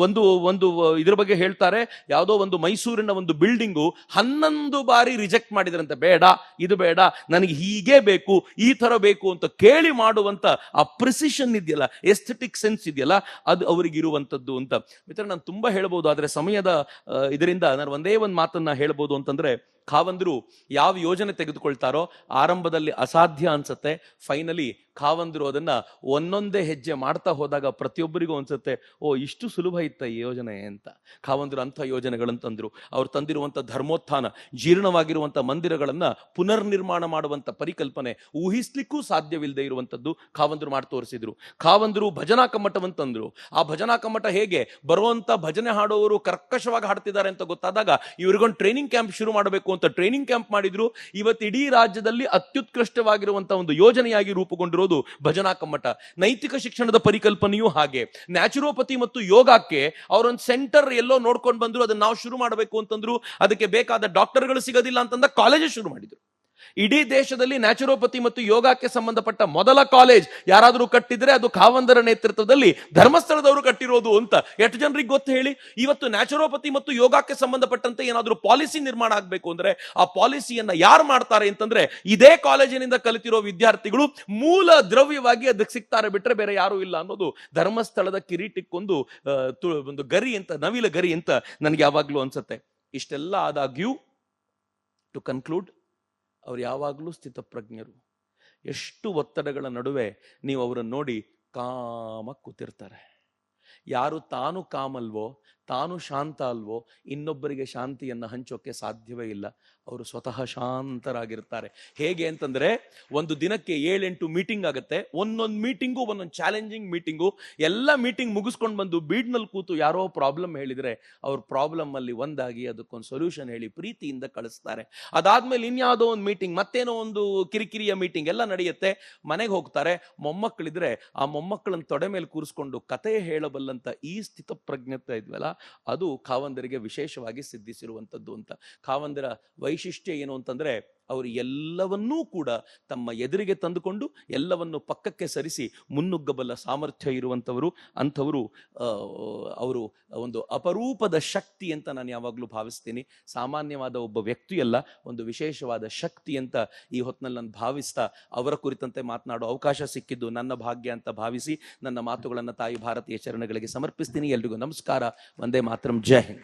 ಒಂದು ಇದ್ರ ಬಗ್ಗೆ ಹೇಳ್ತಾರೆ. ಯಾವುದೋ ಒಂದು ಮೈಸೂರಿನ ಒಂದು ಬಿಲ್ಡಿಂಗು 11 ಬಾರಿ ರಿಜೆಕ್ಟ್ ಮಾಡಿದ್ರಂತೆ, ಬೇಡ, ಇದು ಬೇಡ, ನನಗೆ ಹೀಗೆ ಬೇಕು, ಈ ತರ ಬೇಕು ಅಂತ ಕೇಳಿ ಮಾಡುವಂತ ಆ ಪ್ರಿಸಿಷನ್ ಇದೆಯಲ್ಲ, ಎಸ್ಥೆಟಿಕ್ ಸೆನ್ಸ್ ಇದೆಯಲ್ಲ, ಅದು ಅವರಿಗಿರುವಂತದ್ದು ಅಂತ. ಮಿತ್ರ, ನಾನು ತುಂಬಾ ಹೇಳ್ಬೋದು, ಆದ್ರೆ ಸಮಯದ ಇದರಿಂದ ನಾನು ಒಂದೇ ಒಂದು ಮಾತನ್ನ ಹೇಳ್ಬೋದು ಅಂತಂದ್ರೆ, ಕಾವಂದ್ರು ಯಾವ ಯೋಜನೆ ತೆಗೆದುಕೊಳ್ತಾರೋ ಆರಂಭದಲ್ಲಿ ಅಸಾಧ್ಯ ಅನ್ಸುತ್ತೆ, ಫೈನಲಿ ಕಾವಂದರು ಅದನ್ನ ಒಂದೊಂದೇ ಹೆಜ್ಜೆ ಮಾಡ್ತಾ ಹೋದಾಗ ಪ್ರತಿಯೊಬ್ಬರಿಗೂ ಅನ್ಸುತ್ತೆ, ಓ ಇಷ್ಟು ಸುಲಭ ಇತ್ತ ಈ ಯೋಜನೆ ಅಂತ. ಕಾವಂದರು ಅಂಥ ಯೋಜನೆಗಳನ್ನು ತಂದರು. ಅವ್ರು ತಂದಿರುವಂಥ ಧರ್ಮೋತ್ಥಾನ, ಜೀರ್ಣವಾಗಿರುವಂಥ ಮಂದಿರಗಳನ್ನ ಪುನರ್ ನಿರ್ಮಾಣ ಮಾಡುವಂಥ ಪರಿಕಲ್ಪನೆ ಊಹಿಸ್ಲಿಕ್ಕೂ ಸಾಧ್ಯವಿಲ್ಲದೆ ಇರುವಂಥದ್ದು ಕಾವಂದರು ಮಾಡಿ ತೋರಿಸಿದ್ರು. ಕಾವಂದರು ಭಜನಾ ಕಮ್ಮಟವನ್ನು ತಂದ್ರು. ಆ ಭಜನಾ ಕಮ್ಮಟ ಹೇಗೆ, ಬರುವಂತ ಭಜನೆ ಹಾಡೋರು ಕರ್ಕಶವಾಗಿ ಹಾಡ್ತಿದ್ದಾರೆ ಅಂತ ಗೊತ್ತಾದಾಗ ಇವ್ರಿಗೊಂದು ಟ್ರೈನಿಂಗ್ ಕ್ಯಾಂಪ್ ಶುರು ಮಾಡಬೇಕು ಅಂತ ಟ್ರೈನಿಂಗ್ ಕ್ಯಾಂಪ್ ಮಾಡಿದ್ರು. ಇವತ್ತು ಇಡೀ ರಾಜ್ಯದಲ್ಲಿ ಅತ್ಯುತ್ಕೃಷ್ಟವಾಗಿರುವಂತಹ ಒಂದು ಯೋಜನೆಯಾಗಿ ರೂಪುಗೊಂಡಿರೋದು ಭಜನಾ ಕಮ್ಮಟ. ನೈತಿಕ ಶಿಕ್ಷಣದ ಪರಿಕಲ್ಪನೆಯೂ ಹಾಗೆ. ನ್ಯಾಚುರೋಪತಿ ಮತ್ತು ಯೋಗಕ್ಕೆ ಅವರೊಂದು ಸೆಂಟರ್ ಎಲ್ಲೋ ನೋಡ್ಕೊಂಡು ಬಂದ್ರು, ಅದನ್ನ ನಾವು ಶುರು ಮಾಡಬೇಕು ಅಂತಂದ್ರು. ಅದಕ್ಕೆ ಬೇಕಾದ ಡಾಕ್ಟರ್ಗಳು ಸಿಗೋದಿಲ್ಲ ಅಂತಂದ ಕಾಲೇಜ್ ಶುರು ಮಾಡಿದ್ರು. ಇಡೀ ದೇಶದಲ್ಲಿ ನ್ಯಾಚುರೋಪತಿ ಮತ್ತು ಯೋಗಕ್ಕೆ ಸಂಬಂಧಪಟ್ಟ ಮೊದಲ ಕಾಲೇಜ್ ಯಾರಾದರೂ ಕಟ್ಟಿದ್ರೆ ಅದು ಕಾವಂದರ ನೇತೃತ್ವದಲ್ಲಿ ಧರ್ಮಸ್ಥಳದವರು ಕಟ್ಟಿರೋದು ಅಂತ ಎಷ್ಟು ಜನರಿಗೆ ಗೊತ್ತು ಹೇಳಿ? ಇವತ್ತು ನ್ಯಾಚುರೋಪತಿ ಮತ್ತು ಯೋಗಕ್ಕೆ ಸಂಬಂಧಪಟ್ಟಂತೆ ಏನಾದರೂ ಪಾಲಿಸಿ ನಿರ್ಮಾಣ ಆಗಬೇಕು ಅಂದ್ರೆ ಆ ಪಾಲಿಸಿಯನ್ನ ಯಾರು ಮಾಡ್ತಾರೆ ಅಂತಂದ್ರೆ ಇದೇ ಕಾಲೇಜಿನಿಂದ ಕಲಿತಿರೋ ವಿದ್ಯಾರ್ಥಿಗಳು ಮೂಲ ದ್ರವ್ಯವಾಗಿ ಅದಕ್ಕೆ ಸಿಗ್ತಾರೆ, ಬಿಟ್ರೆ ಬೇರೆ ಯಾರು ಇಲ್ಲ ಅನ್ನೋದು ಧರ್ಮಸ್ಥಳದ ಕಿರೀಟಕ್ಕೊಂದು ಒಂದು ಗರಿ ಅಂತ, ನವಿಲ ಗರಿ ಅಂತ ನನಗೆ ಯಾವಾಗ್ಲೂ ಅನ್ಸುತ್ತೆ. ಇಷ್ಟೆಲ್ಲ ಆದಾಗ್ಯೂ ಟು ಕನ್ಕ್ಲೂಡ್, ಅವ್ರು ಯಾವಾಗಲೂ ಸ್ಥಿತಪ್ರಜ್ಞರು. ಎಷ್ಟು ಒತ್ತಡಗಳ ನಡುವೆ ನೀವು ಅವರನ್ನು ನೋಡಿ ಕಾಮಾಗಿ ಕೂತಿರ್ತಾರೆ. ಯಾರು ತಾನು ಕಾಮಲ್ವೋ, ತಾನು ಶಾಂತ ಅಲ್ವೋ, ಇನ್ನೊಬ್ಬರಿಗೆ ಶಾಂತಿಯನ್ನು ಹಂಚೋಕೆ ಸಾಧ್ಯವೇ ಇಲ್ಲ. ಅವರು ಸ್ವತಃ ಶಾಂತರಾಗಿರ್ತಾರೆ. ಹೇಗೆ ಅಂತಂದ್ರೆ, ಒಂದು ದಿನಕ್ಕೆ 7-8 ಮೀಟಿಂಗ್ ಆಗುತ್ತೆ. ಒಂದೊಂದು ಮೀಟಿಂಗು ಒಂದೊಂದು ಚಾಲೆಂಜಿಂಗ್ ಮೀಟಿಂಗು. ಎಲ್ಲ ಮೀಟಿಂಗ್ ಮುಗಿಸ್ಕೊಂಡು ಬಂದು ಬೀಡ್ನಲ್ಲಿ ಕೂತು ಯಾರೋ ಪ್ರಾಬ್ಲಮ್ ಹೇಳಿದ್ರೆ ಅವ್ರ ಪ್ರಾಬ್ಲಮ್ ಅಲ್ಲಿ ಒಂದಾಗಿ ಅದಕ್ಕೊಂದು ಸೊಲ್ಯೂಷನ್ ಹೇಳಿ ಪ್ರೀತಿಯಿಂದ ಕಳಿಸ್ತಾರೆ. ಅದಾದ್ಮೇಲೆ ಇನ್ಯಾವುದೋ ಒಂದು ಮೀಟಿಂಗ್, ಮತ್ತೇನೋ ಒಂದು ಕಿರಿಕಿರಿಯ ಮೀಟಿಂಗ್ ಎಲ್ಲ ನಡೆಯುತ್ತೆ. ಮನೆಗೆ ಹೋಗ್ತಾರೆ. ಮೊಮ್ಮಕ್ಕಳಿದ್ರೆ ಆ ಮೊಮ್ಮಕ್ಕಳನ್ನ ತೊಡೆ ಮೇಲೆ ಕೂರಿಸ್ಕೊಂಡು ಕತೆ ಹೇಳಬಲ್ಲಂತ ಈ ಸ್ಥಿತಪ್ರಜ್ಞತೆ ಇದ್ವಲ್ಲ, ಅದು ಕಾವಂದರಿಗೆ ವಿಶೇಷವಾಗಿ ಸಿದ್ಧಿಸಿರುವಂಥದ್ದು ಅಂತ. ಕಾವಂದರ ವೈಶಿಷ್ಟ್ಯ ಏನು ಅಂತಂದ್ರೆ, ಅವರು ಎಲ್ಲವನ್ನೂ ಕೂಡ ತಮ್ಮ ಎದುರಿಗೆ ತಂದುಕೊಂಡು ಎಲ್ಲವನ್ನು ಪಕ್ಕಕ್ಕೆ ಸರಿಸಿ ಮುನ್ನುಗ್ಗಬಲ್ಲ ಸಾಮರ್ಥ್ಯ ಇರುವಂಥವರು. ಅಂಥವರು ಅವರು ಒಂದು ಅಪರೂಪದ ಶಕ್ತಿ ಅಂತ ನಾನು ಯಾವಾಗಲೂ ಭಾವಿಸ್ತೀನಿ. ಸಾಮಾನ್ಯವಾದ ಒಬ್ಬ ವ್ಯಕ್ತಿಯಲ್ಲ, ಒಂದು ವಿಶೇಷವಾದ ಶಕ್ತಿ ಅಂತ ಈ ಹೊತ್ತಿನಲ್ಲಿ ನಾನು ಭಾವಿಸ್ತಾ ಅವರ ಕುರಿತಂತೆ ಮಾತನಾಡೋ ಅವಕಾಶ ಸಿಕ್ಕಿದ್ದು ನನ್ನ ಭಾಗ್ಯ ಅಂತ ಭಾವಿಸಿ ನನ್ನ ಮಾತುಗಳನ್ನು ತಾಯಿ ಭಾರತೀಯ ಚರಣಗಳಿಗೆ ಸಮರ್ಪಿಸ್ತೀನಿ. ಎಲ್ರಿಗೂ ನಮಸ್ಕಾರ. ವಂದೇ ಮಾತರಂ. ಜೈ ಹಿಂದ್.